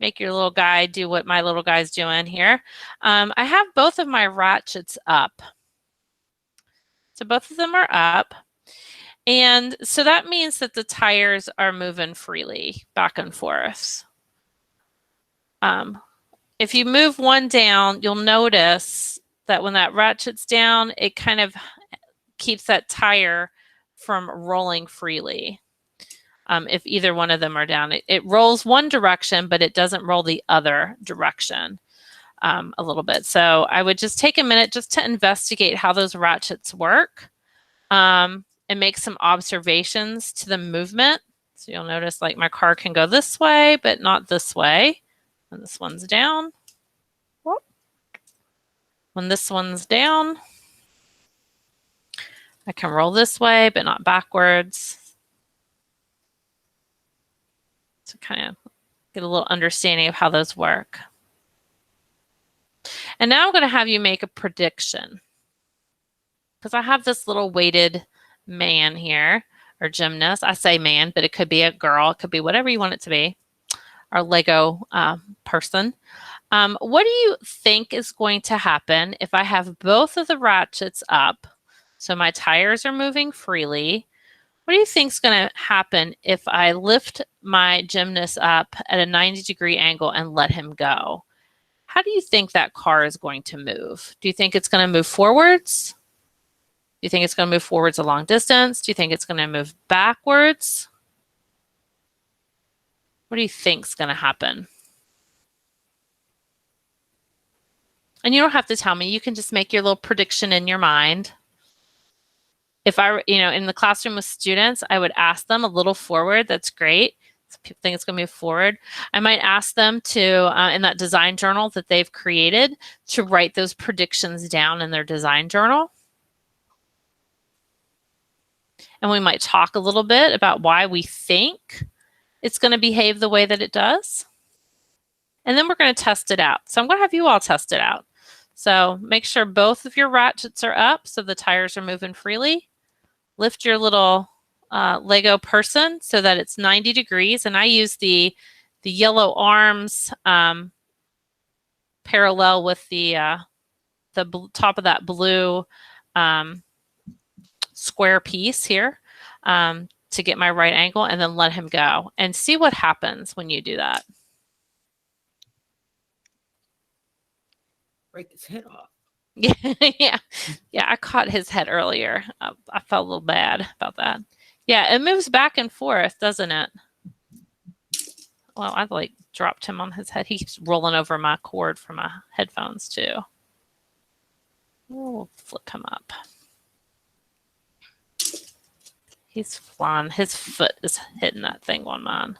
make your little guy do what my little guy's doing here. I have both of my ratchets up. So both of them are up. And so that means that the tires are moving freely back and forth. If you move one down, you'll notice that when that ratchet's down, it kind of keeps that tire from rolling freely. If either one of them are down, it rolls one direction, but it doesn't roll the other direction a little bit. So I would just take a minute just to investigate how those ratchets work and make some observations to the movement. So you'll notice like my car can go this way, but not this way. When this one's down. When this one's down, I can roll this way, but not backwards. So kind of get a little understanding of how those work. And now I'm going to have you make a prediction. Because I have this little weighted man here, or gymnast. I say man, but it could be a girl. It could be whatever you want it to be. Our Lego person. What do you think is going to happen if I have both of the ratchets up, so my tires are moving freely? What do you think is going to happen if I lift my gymnast up at a 90-degree angle and let him go? How do you think that car is going to move? Do you think it's going to move forwards? Do you think it's going to move forwards a long distance? Do you think it's going to move backwards? What do you think is going to happen? And you don't have to tell me. You can just make your little prediction in your mind. If I, in the classroom with students, I would ask them a little forward. That's great. So people think it's going to move forward. I might ask them to, in that design journal that they've created, to write those predictions down in their design journal. And we might talk a little bit about why we think it's going to behave the way that it does. And then we're going to test it out. So I'm going to have you all test it out. So make sure both of your ratchets are up so the tires are moving freely. Lift your little Lego person so that it's 90 degrees. And I use the yellow arms parallel with the top of that blue square piece here to get my right angle, and then let him go and see what happens when you do that. Break his head off. Yeah, I caught his head earlier. I felt a little bad about that. Yeah, it moves back and forth, doesn't it? Well, I like dropped him on his head. He keeps rolling over my cord for my headphones too. We'll flip him up. He's flying. His foot is hitting that thing on mine.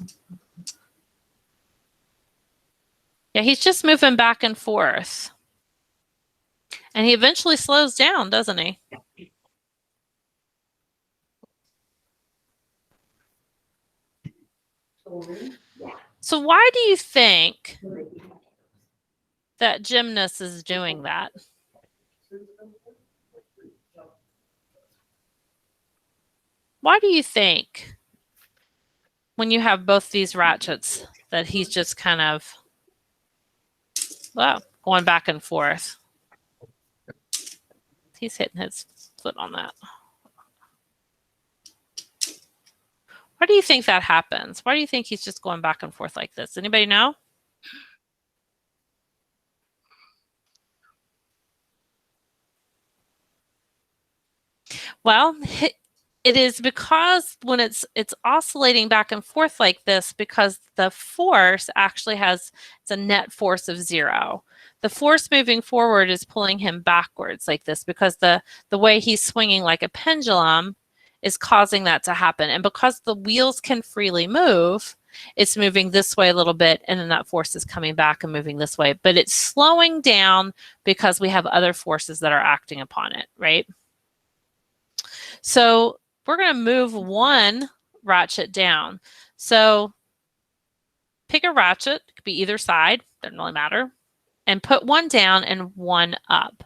Yeah, he's just moving back and forth. And he eventually slows down, doesn't he? So why do you think that gymnast is doing that? Why do you think when you have both these ratchets that he's just kind of, well, going back and forth? He's hitting his foot on that. Why do you think that happens? Why do you think he's just going back and forth like this? Anybody know? Well, it is because when it's oscillating back and forth like this, because the force actually it's a net force of 0. The force moving forward is pulling him backwards like this because the way he's swinging like a pendulum is causing that to happen. And because the wheels can freely move, it's moving this way a little bit, and then that force is coming back and moving this way. But it's slowing down because we have other forces that are acting upon it, right? So we're going to move one ratchet down. So pick a ratchet, it could be either side, doesn't really matter, and put one down and one up.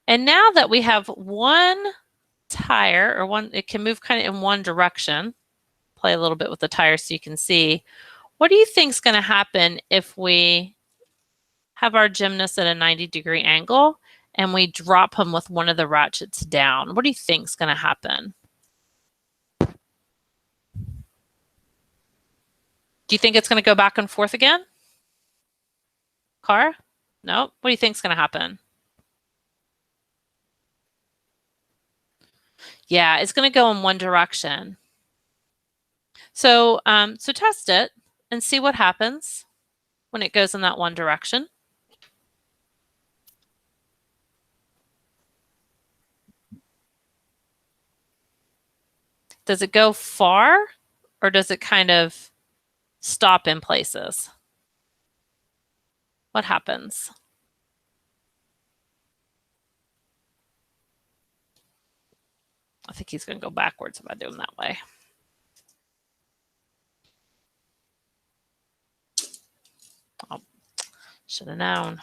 And now that we have one tire, or one, it can move kind of in one direction. Play a little bit with the tire so you can see. What do you think is going to happen if we have our gymnast at a 90-degree angle and we drop him with one of the ratchets down? What do you think is going to happen? Do you think it's going to go back and forth again? Car? No. What do you think is going to happen? Yeah, it's going to go in one direction. So, so test it and see what happens when it goes in that one direction. Does it go far, or does it kind of stop in places? What happens? I think he's going to go backwards if I do him that way. Oh, should have known.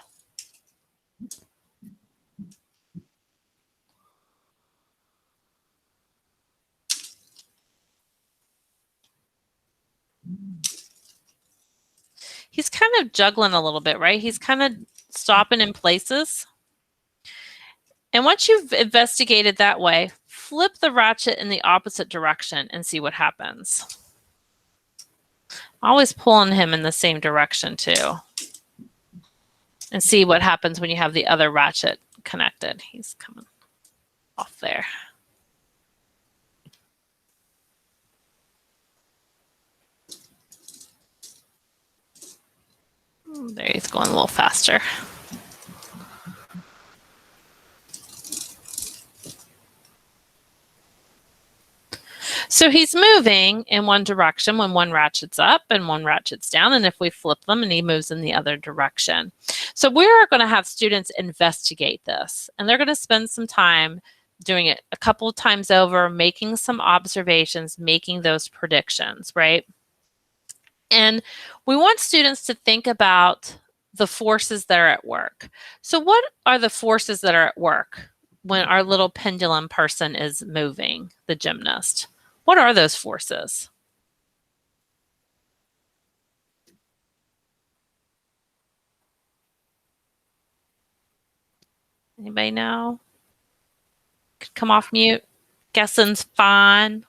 He's kind of juggling a little bit, right? He's kind of stopping in places. And once you've investigated that way, flip the ratchet in the opposite direction and see what happens. Always pulling him in the same direction too. And see what happens when you have the other ratchet connected. He's coming off there. There, he's going a little faster. So he's moving in one direction when one ratchet's up and one ratchet's down. And if we flip them, and he moves in the other direction. So we're going to have students investigate this, and they're going to spend some time doing it a couple of times over, making some observations, making those predictions, right? And we want students to think about the forces that are at work. So what are the forces that are at work when our little pendulum person is moving, the gymnast? What are those forces? Anybody know? Come off mute. Guessing's fine.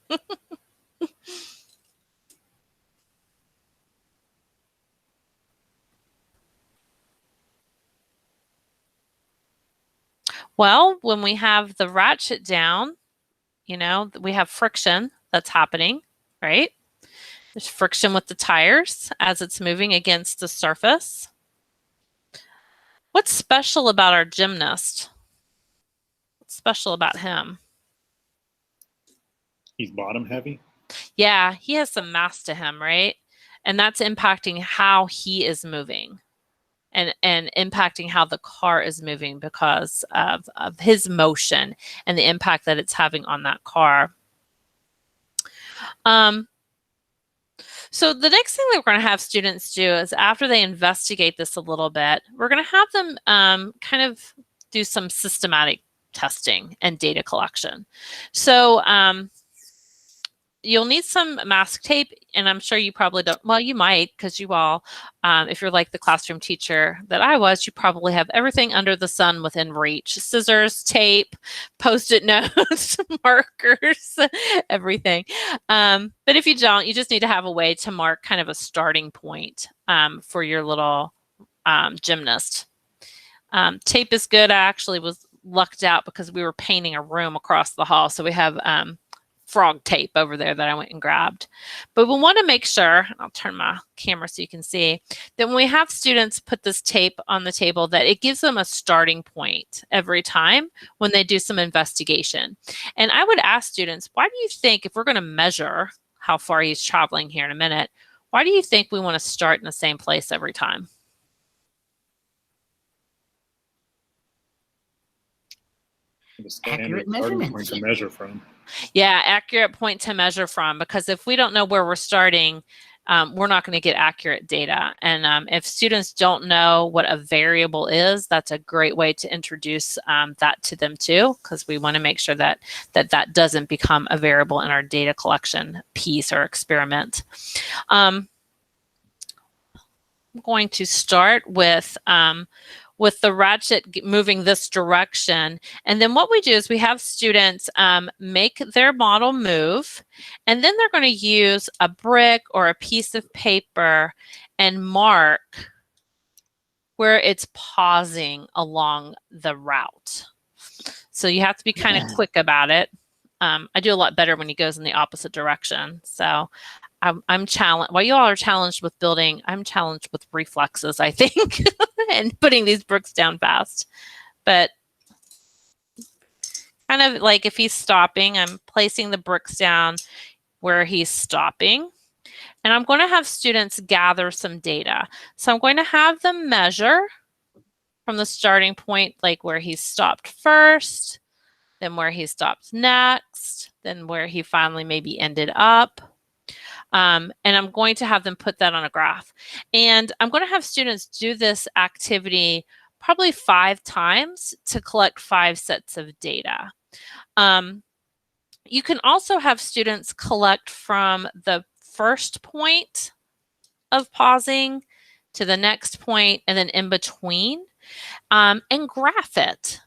Well, when we have the ratchet down, you know, we have friction that's happening, right? There's friction with the tires as it's moving against the surface. What's special about our gymnast? What's special about him? He's bottom heavy. Yeah, he has some mass to him, right? And that's impacting how he is moving and impacting how the car is moving because of his motion and the impact that it's having on that car. So the next thing that we're going to have students do is after they investigate this a little bit, we're going to have them kind of do some systematic testing and data collection. So you'll need some mask tape, and I'm sure you probably don't. Well, you might, because you all, if you're like the classroom teacher that I was, you probably have everything under the sun within reach. Scissors, tape, Post-it notes, markers, everything. But if you don't, you just need to have a way to mark kind of a starting point for your little gymnast. Tape is good. I actually was lucked out because we were painting a room across the hall. So we have frog tape over there that I went and grabbed. But we want to make sure, I'll turn my camera so you can see, that when we have students put this tape on the table, that it gives them a starting point every time when they do some investigation. And I would ask students, why do you think, if we're going to measure how far he's traveling here in a minute, why do you think we want to start in the same place every time? Accurate measurements. To measure from. Yeah, accurate point to measure from, because if we don't know where we're starting, we're not going to get accurate data. And if students don't know what a variable is, that's a great way to introduce that to them too, because we want to make sure that that doesn't become a variable in our data collection piece or experiment. I'm going to start with the ratchet moving this direction. And then what we do is we have students make their model move, and then they're going to use a brick or a piece of paper and mark where it's pausing along the route. So you have to be kind of quick about it. I do a lot better when he goes in the opposite direction. So I'm challenged. While you all are challenged with building, I'm challenged with reflexes, I think, and putting these bricks down fast. But kind of like if he's stopping, I'm placing the bricks down where he's stopping. And I'm going to have students gather some data. So I'm going to have them measure from the starting point, like where he stopped first, then where he stopped next, then where he finally maybe ended up. And I'm going to have them put that on a graph. And I'm going to have students do this activity probably 5 times to collect 5 sets of data. You can also have students collect from the first point of pausing to the next point and then in between, and graph it.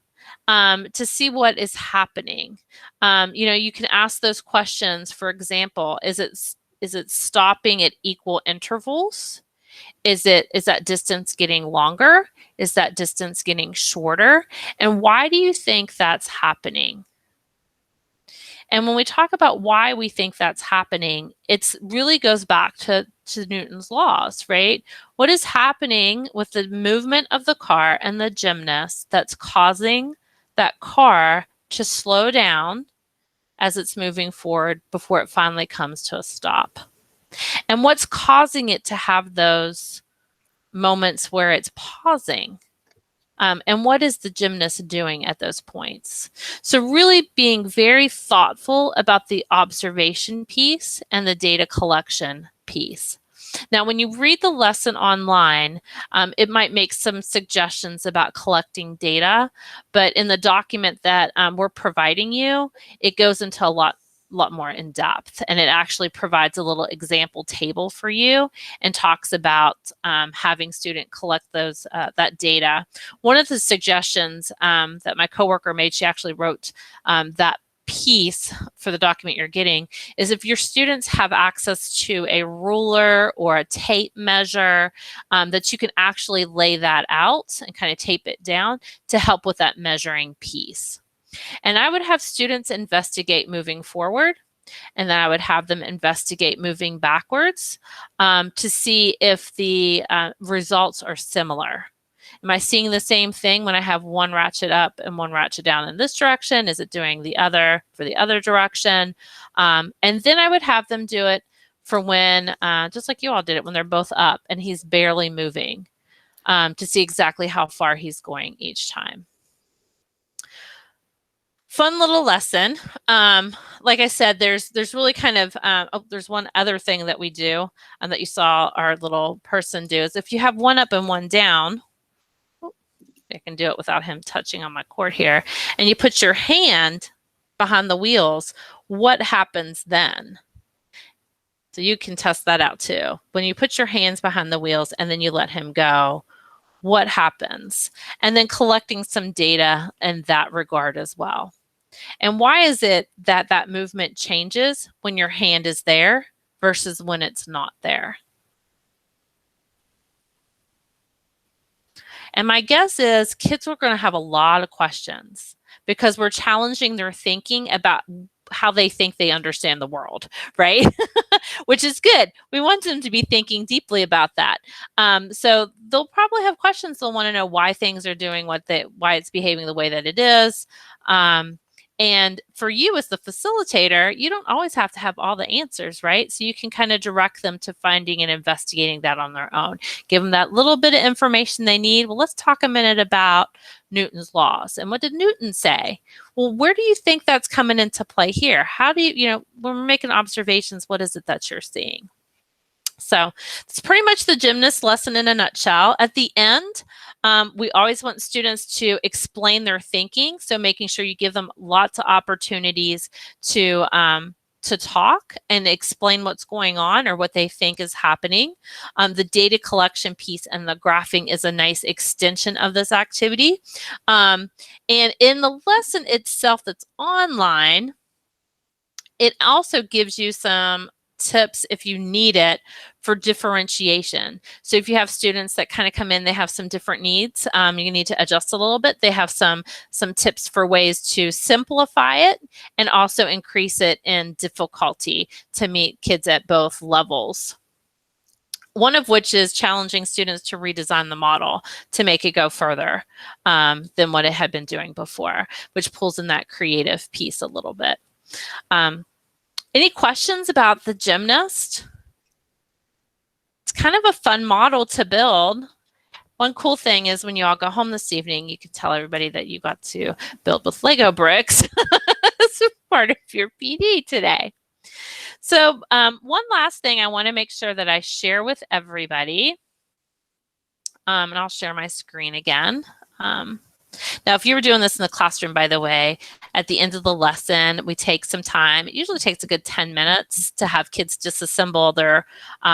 To see what is happening. You know, you can ask those questions. For example, is it stopping at equal intervals? Is that distance getting longer? Is that distance getting shorter? And why do you think that's happening? And when we talk about why we think that's happening, it really goes back to Newton's laws, right? What is happening with the movement of the car and the gymnast that's causing that car to slow down as it's moving forward before it finally comes to a stop? And what's causing it to have those moments where it's pausing? And what is the gymnast doing at those points? So really being very thoughtful about the observation piece and the data collection piece. Now, when you read the lesson online, it might make some suggestions about collecting data, but in the document that we're providing you, it goes into a lot lot more in depth, and it actually provides a little example table for you and talks about having student collect those that data. One of the suggestions that my coworker made, she actually wrote that piece for the document you're getting, is if your students have access to a ruler or a tape measure, that you can actually lay that out and kind of tape it down to help with that measuring piece. And I would have students investigate moving forward, and then I would have them investigate moving backwards to see if the results are similar. Am I seeing the same thing when I have one ratchet up and one ratchet down in this direction? Is it doing the other for the other direction? And then I would have them do it for when, just like you all did it, when they're both up and he's barely moving, to see exactly how far he's going each time. Fun little lesson. Like I said, there's really kind of, there's one other thing that we do that you saw our little person do, is if you have one up and one down, I can do it without him touching on my cord here, and you put your hand behind the wheels, what happens then? So you can test that out too. When you put your hands behind the wheels and then you let him go, what happens? And then collecting some data in that regard as well. And why is it that that movement changes when your hand is there versus when it's not there? And my guess is kids are going to have a lot of questions because we're challenging their thinking about how they think they understand the world, right? Which is good. We want them to be thinking deeply about that. So they'll probably have questions. They'll want to know why things are doing why it's behaving the way that it is. And for you as the facilitator, you don't always have to have all the answers, right? So you can kind of direct them to finding and investigating that on their own. Give them that little bit of information they need. Well, let's talk a minute about Newton's laws. And what did Newton say? Well, where do you think that's coming into play here? How do you, when we're making observations, what is it that you're seeing? So it's pretty much the gymnast lesson in a nutshell. At the end, we always want students to explain their thinking. So making sure you give them lots of opportunities to talk and explain what's going on or what they think is happening. The data collection piece and the graphing is a nice extension of this activity. And in the lesson itself that's online, it also gives you some tips if you need it for differentiation. So if you have students that kind of come in, they have some different needs, you need to adjust a little bit. They have some tips for ways to simplify it and also increase it in difficulty to meet kids at both levels. One of which is challenging students to redesign the model to make it go further than what it had been doing before, which pulls in that creative piece a little bit. Any questions about the gymnast? It's kind of a fun model to build. One cool thing is when you all go home this evening, you can tell everybody that you got to build with Lego bricks as part of your PD today. So one last thing I want to make sure that I share with everybody, and I'll share my screen again. Now, if you were doing this in the classroom, by the way, at the end of the lesson, we take some time. It usually takes a good 10 minutes to have kids disassemble their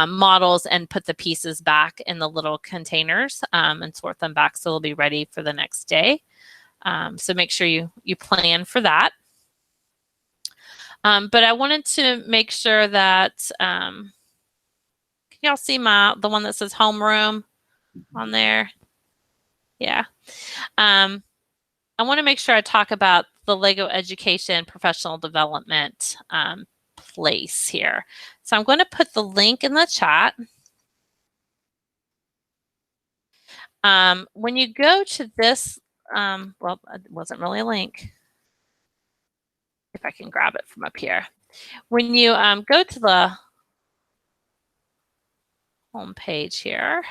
models and put the pieces back in the little containers and sort them back so they'll be ready for the next day. So make sure you plan for that. But I wanted to make sure that, can y'all see the one that says homeroom on there? Yeah. I want to make sure I talk about the Lego education professional development place here. So I'm going to put the link in the chat. When you go to this, well, it wasn't really a link. If I can grab it from up here. When you go to the home page here,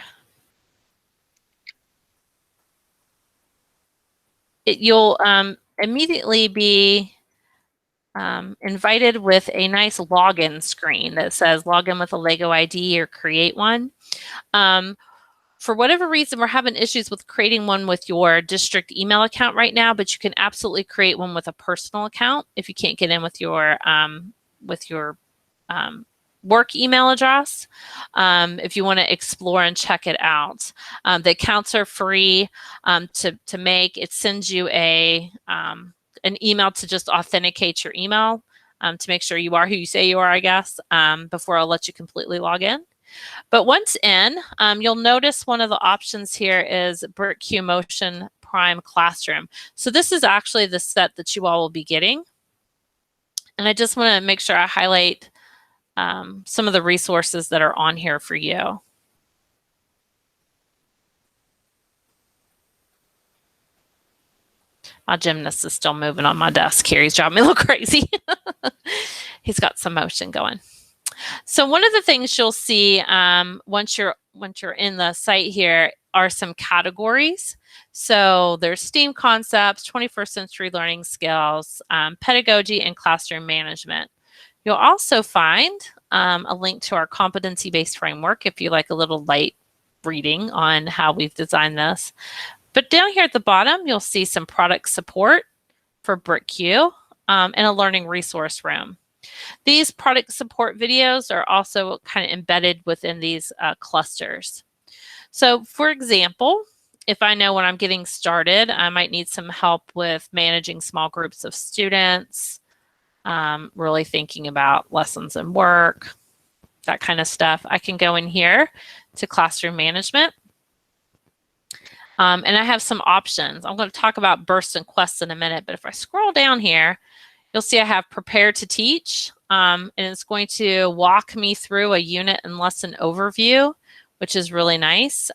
you'll immediately be invited with a nice login screen that says log in with a Lego ID or create one. For whatever reason, we're having issues with creating one with your district email account right now, but you can absolutely create one with a personal account if you can't get in with your work email address if you want to explore and check it out. The accounts are free to make. It sends you an email to just authenticate your email to make sure you are who you say you are, I guess, before I'll let you completely log in. But once in, you'll notice one of the options here is BricQ Motion Prime Classroom. So this is actually the set that you all will be getting. And I just want to make sure I highlight some of the resources that are on here for you. My gymnast is still moving on my desk here. He's driving me a little crazy. He's got some motion going. So one of the things you'll see once you're in the site here are some categories. So there's STEAM concepts, 21st century learning skills, pedagogy, and classroom management. You'll also find a link to our competency-based framework if you like a little light reading on how we've designed this. But down here at the bottom, you'll see some product support for BricQ and a learning resource room. These product support videos are also kind of embedded within these clusters. So for example, if I know when I'm getting started, I might need some help with managing small groups of students, really thinking about lessons and work, that kind of stuff. I can go in here to classroom management. And I have some options. I'm going to talk about bursts and quests in a minute, but if I scroll down here, you'll see I have prepare to teach, and it's going to walk me through a unit and lesson overview, which is really nice.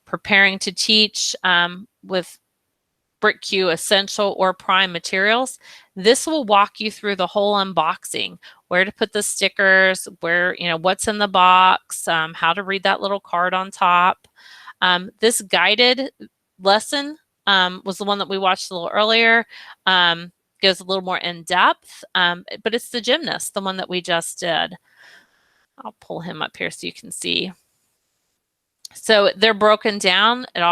Preparing to teach with BricQ Essential or Prime materials. This will walk you through the whole unboxing, where to put the stickers, where, what's in the box, how to read that little card on top. This guided lesson was the one that we watched a little earlier. Goes a little more in depth, but it's the gymnast, the one that we just did. I'll pull him up here so you can see. So they're broken down. It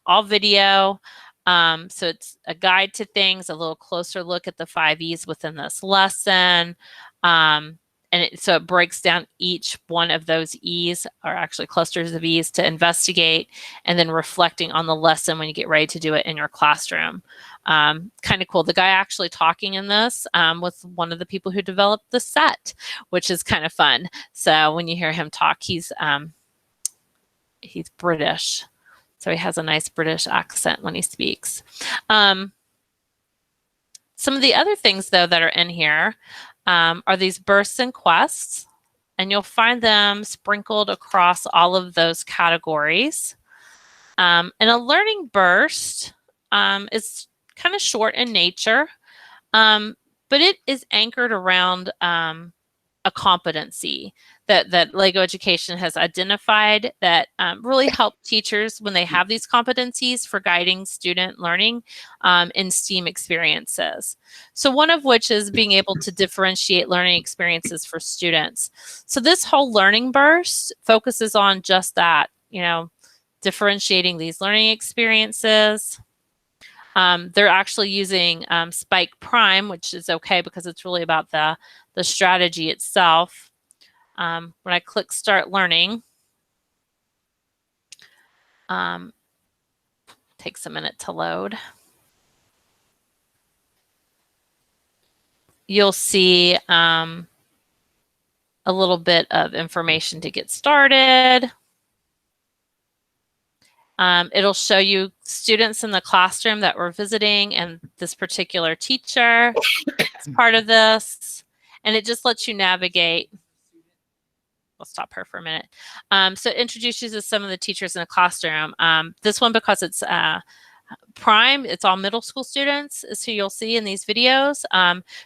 all video. So it's a guide to things, a little closer look at the 5 E's within this lesson. So it breaks down each one of those E's, or actually clusters of E's, to investigate, and then reflecting on the lesson when you get ready to do it in your classroom. Kind of cool. The guy actually talking in this was one of the people who developed the set, which is kind of fun. So when you hear him talk, he's British. So he has a nice British accent when he speaks. Some of the other things, though, that are in here are these bursts and quests, and you'll find them sprinkled across all of those categories. And a learning burst is kind of short in nature, but it is anchored around a competency that LEGO Education has identified that really help teachers when they have these competencies for guiding student learning in STEAM experiences. So one of which is being able to differentiate learning experiences for students. So this whole learning burst focuses on just that, differentiating these learning experiences. They're actually using Spike Prime, which is okay because it's really about the strategy itself. When I click Start Learning, takes a minute to load. You'll see a little bit of information to get started. It'll show you students in the classroom that we're visiting and this particular teacher is part of this. And it just lets you navigate. We'll stop her for a minute. So it introduces you to some of the teachers in the classroom. This one, because it's Prime, it's all middle school students is who you'll see in these videos.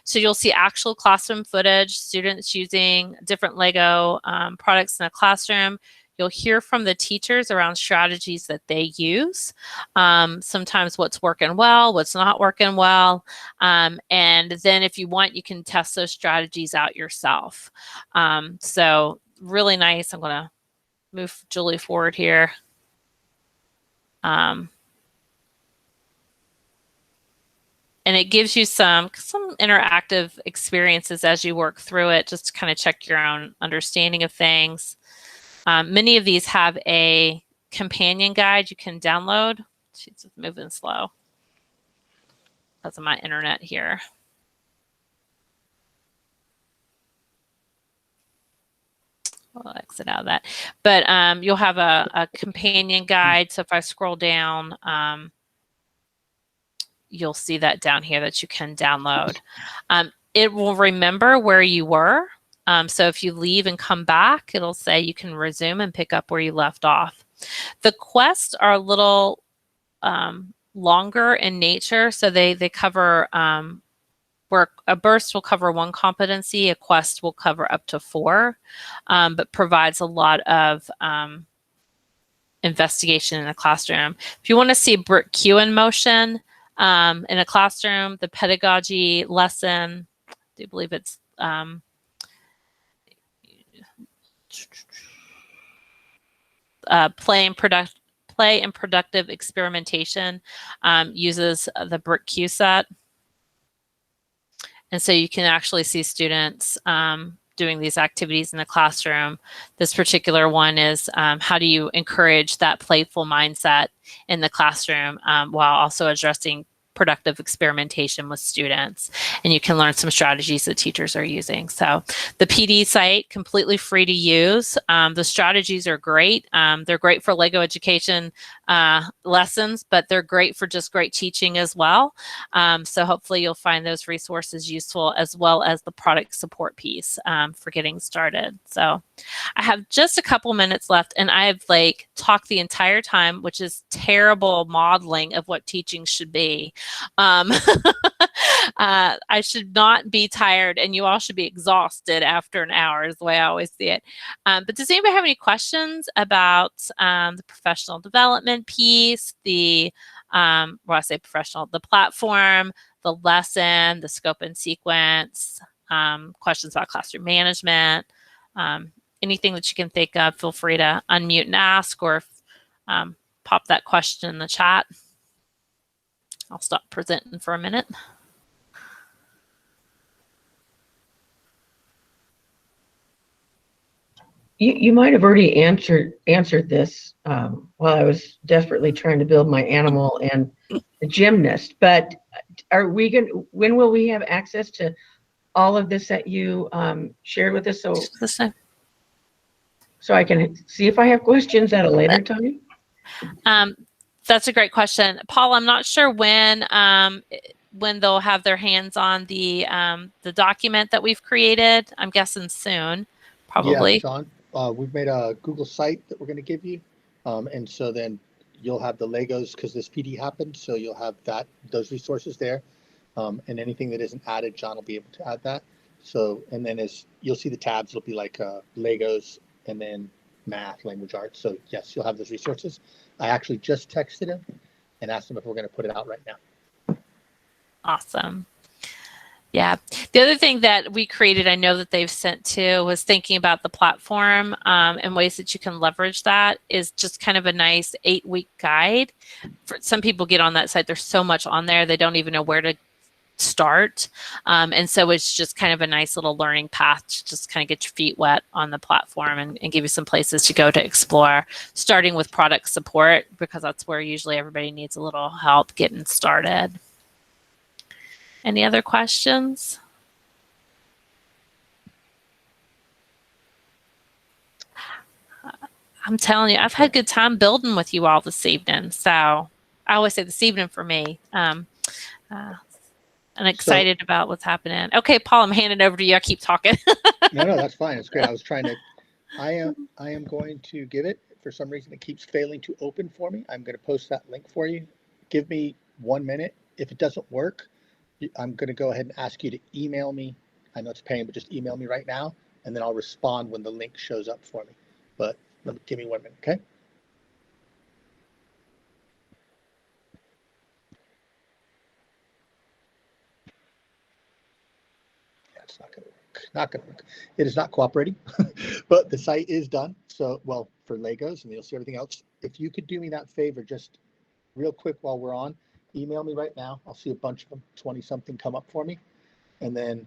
So you'll see actual classroom footage, students using different LEGO products in the classroom. You'll hear from the teachers around strategies that they use. Sometimes what's working well, what's not working well. And then if you want, you can test those strategies out yourself. So really nice. I'm going to move Julie forward here. 'Cause and it gives you some interactive experiences as you work through it, just to kind of check your own understanding of things. Many of these have a companion guide you can download. She's moving slow because of my internet here. I'll exit out of that. But you'll have a companion guide. So if I scroll down, you'll see that down here that you can download. It will remember where you were. So if you leave and come back, it'll say you can resume and pick up where you left off. The quests are a little longer in nature. So they cover, where a burst will cover 1 competency, a quest will cover up to 4, but provides a lot of investigation in the classroom. If you want to see BricQ in motion in a classroom, the pedagogy lesson, I do believe it's play and productive experimentation uses the BricQ set. And so you can actually see students doing these activities in the classroom. This particular one is how do you encourage that playful mindset in the classroom while also addressing productive experimentation with students. And you can learn some strategies that teachers are using. So the PD site, completely free to use. The strategies are great. They're great for Lego education lessons, but they're great for just great teaching as well. So hopefully you'll find those resources useful, as well as the product support piece for getting started. So I have just a couple minutes left, and I've talked the entire time, which is terrible modeling of what teaching should be. I should not be tired, and you all should be exhausted after an hour is the way I always see it. But does anybody have any questions about the professional development piece, the, well, I say professional, the platform, the lesson, the scope and sequence, questions about classroom management, anything that you can think of, feel free to unmute and ask, or pop that question in the chat. I'll stop presenting for a minute. You might have already answered this while I was desperately trying to build my animal and the gymnast. But are we going? When will we have access to all of this that you shared with us? So I can see if I have questions at a later time. That's a great question, Paul. I'm not sure when they'll have their hands on the document that we've created. I'm guessing soon, probably. Yeah, John. We've made a Google site that we're going to give you, and so then you'll have the Legos because this PD happened, so you'll have those resources there, and anything that isn't added, John will be able to add that. So, and then as you'll see the tabs, it'll be like Legos and then math, language arts. So yes, you'll have those resources. I actually just texted him and asked him if we're going to put it out right now. Awesome. Yeah. The other thing that we created, I know that they've sent to, was thinking about the platform and ways that you can leverage that, is just kind of a nice 8-week guide. For some people get on that site, there's so much on there, they don't even know where to start. And so it's just kind of a nice little learning path to just kind of get your feet wet on the platform and give you some places to go to explore, starting with product support, because that's where usually everybody needs a little help getting started. Any other questions? I'm telling you, I've had a good time building with you all this evening. So I always say this evening for me. I'm excited about what's happening. Okay, Paul, I'm handing it over to you. I keep talking. No, that's fine. It's great. I was trying to, I am going to give it. For some reason, it keeps failing to open for me. I'm going to post that link for you. Give me 1 minute. If it doesn't work, I'm going to go ahead and ask you to email me. I know it's a pain, but just email me right now, and then I'll respond when the link shows up for me. But give me 1 minute, okay? That's not going to work. Not going to work. It is not cooperating, but the site is done. So, well, for Legos, and you'll see everything else. If you could do me that favor, just real quick while we're on, email me right now. I'll see a bunch of them, 20 something come up for me. And then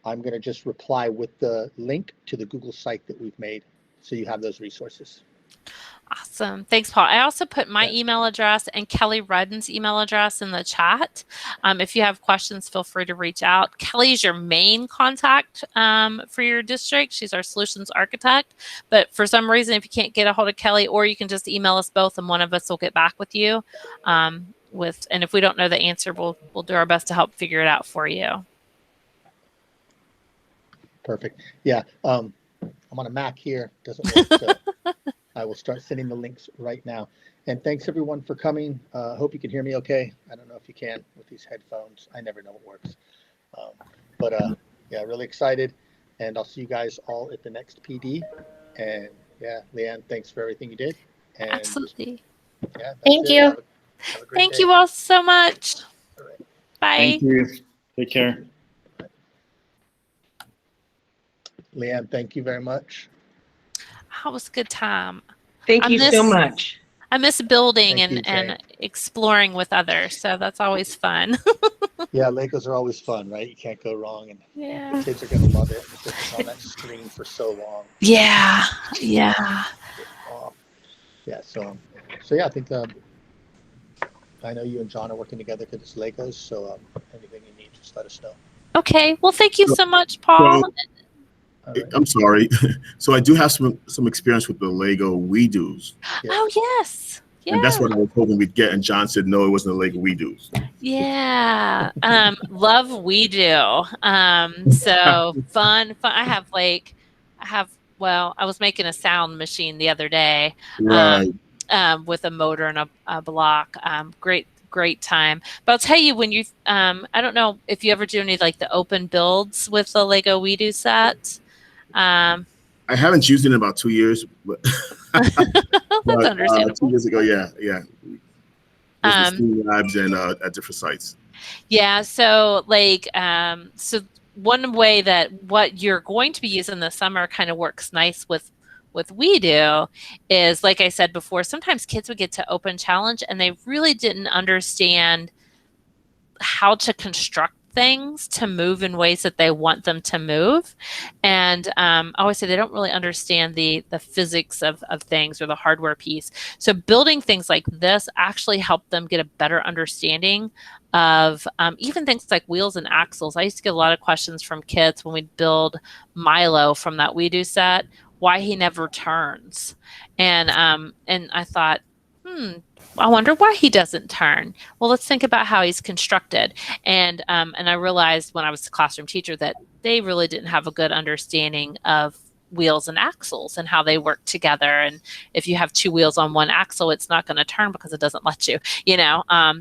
I'm going to just reply with the link to the Google site that we've made. So you have those resources. Awesome. Thanks, Paul. I also put my email address and Kelly Rudden's email address in the chat. If you have questions, feel free to reach out. Kelly is your main contact for your district. She's our solutions architect. But for some reason, if you can't get a hold of Kelly, or you can just email us both and one of us will get back with you. And if we don't know the answer, we'll do our best to help figure it out for you. Perfect. Yeah. I'm on a Mac here. Doesn't work. So I will start sending the links right now. And thanks everyone for coming. Hope you can hear me okay. I don't know if you can with these headphones. I never know what works. Yeah, really excited. And I'll see you guys all at the next PD. And yeah, Leanne, thanks for everything you did. And absolutely. Yeah, thank you. Have a great Thank day. you all so much. All right. Bye. Thank you. Take care. Leanne, thank you very much. That was a good time. Thank you so much. I miss building Thank you, and exploring with others. So that's always fun. Yeah, Legos are always fun, right? You can't go wrong. And Yeah. the kids are going to love it. It's just on that screen for so long. Yeah. Yeah. Yeah. So yeah, I think I know you and John are working together because it's Legos. So anything you need, just let us know. Okay. Well, thank you so much, Paul. I'm sorry. So I do have some experience with the Lego WeDos. Yes. Oh, yes. Yeah. And that's what I was hoping we'd get. And John said, no, it wasn't a Lego WeDos. Yeah. Love WeDo. So fun. I was making a sound machine the other day. Right. With a motor and a block. Great time. But I'll tell you, when you, I don't know if you ever do any like the open builds with the Lego WeDo set. I haven't used it in about 2 years, but that's understandable. 2 years ago, yeah. Labs and at different sites. Yeah. So so one way that what you're going to be using this summer kind of works nice with WeDo is, like I said before, sometimes kids would get to open challenge and they really didn't understand how to construct things to move in ways that they want them to move. And I always say they don't really understand the physics of things or the hardware piece. So building things like this actually helped them get a better understanding of even things like wheels and axles. I used to get a lot of questions from kids when we'd build Milo from that WeDo set, why he never turns. And I thought, I wonder why he doesn't turn. Well, let's think about how he's constructed. And I realized when I was a classroom teacher that they really didn't have a good understanding of wheels and axles and how they work together. And if you have two wheels on one axle, it's not going to turn because it doesn't let you,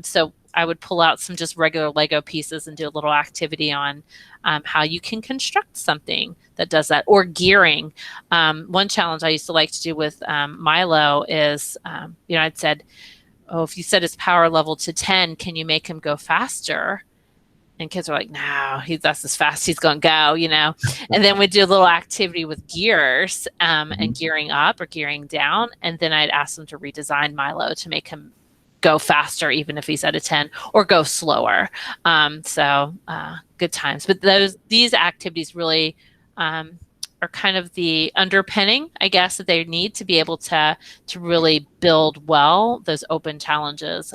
so I would pull out some just regular Lego pieces and do a little activity on how you can construct something that does that, or gearing. One challenge I used to like to do with Milo is, I'd said, if you set his power level to 10, can you make him go faster? And kids are like, no, that's as fast he's going to go, And then we'd do a little activity with gears and gearing up or gearing down. And then I'd ask them to redesign Milo to make him go faster, even if he's at a 10, or go slower. Good times. But these activities really are kind of the underpinning, I guess, that they need to be able to really build well those open challenges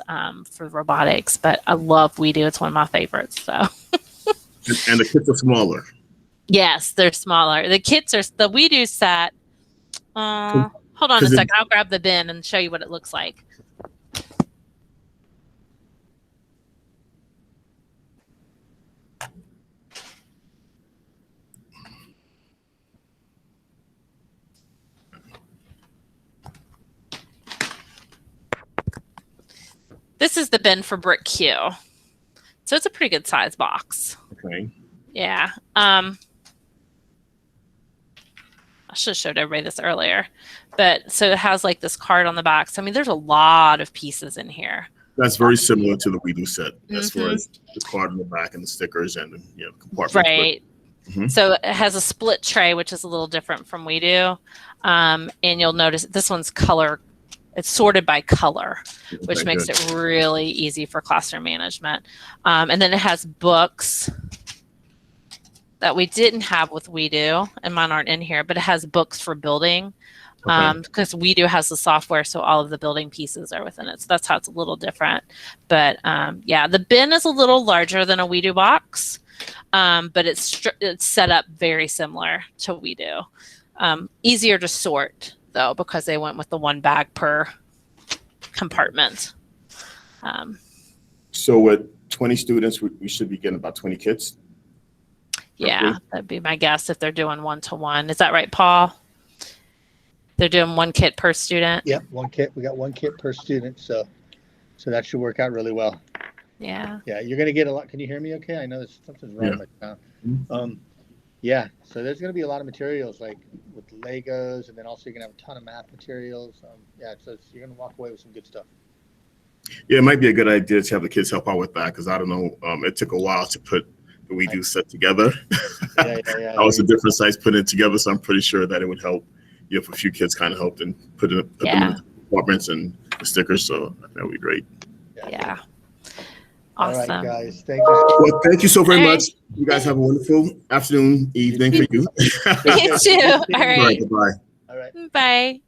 for robotics. But I love WeDo. It's one of my favorites. So. And the kits are smaller. Yes, they're smaller. The kits are the WeDo set. Hold on a second. I'll grab the bin and show you what it looks like. This is the bin for BricQ. So it's a pretty good size box. Okay. Yeah. I should have showed everybody this earlier. But so it has like this card on the back. So, I mean, there's a lot of pieces in here. That's very similar to the WeDo set as far as the card on the back and the stickers and compartments. Right. So it has a split tray, which is a little different from WeDo. And you'll notice this one's color it's sorted by color, which Okay, makes good. it really easy for classroom management. And then it has books that we didn't have with WeDo, and mine aren't in here, but it has books for building. Because WeDo has the software, so all of the building pieces are within it. So that's how it's a little different. But yeah, the bin is a little larger than a WeDo box, but it's set up very similar to WeDo. Easier to sort though, because they went with the one bag per compartment. So with 20 students, we should be getting about 20 kits. Yeah, that'd be my guess if they're doing one-to-one. Is that right, Paul? They're doing one kit per student? Yep, one kit. We got one kit per student, so that should work out really well. Yeah. Yeah, you're gonna get a lot. Can you hear me okay? I know there's something's wrong with my sound. Yeah, so there's gonna be a lot of materials like with Legos, and then also you're gonna have a ton of math materials. Yeah, so you're gonna walk away with some good stuff. Yeah, it might be a good idea to have the kids help out with that, because I don't know, it took a while to put the WeDo set together. Yeah. That was a different size putting it together, so I'm pretty sure that it would help if a few kids kind of helped and put them in the compartments and the stickers. So that would be great. Yeah. Awesome. All right, guys. Thank you. Well, thank you so very much. You guys have a wonderful afternoon, evening for you. You too. All right. Bye. All right. Bye.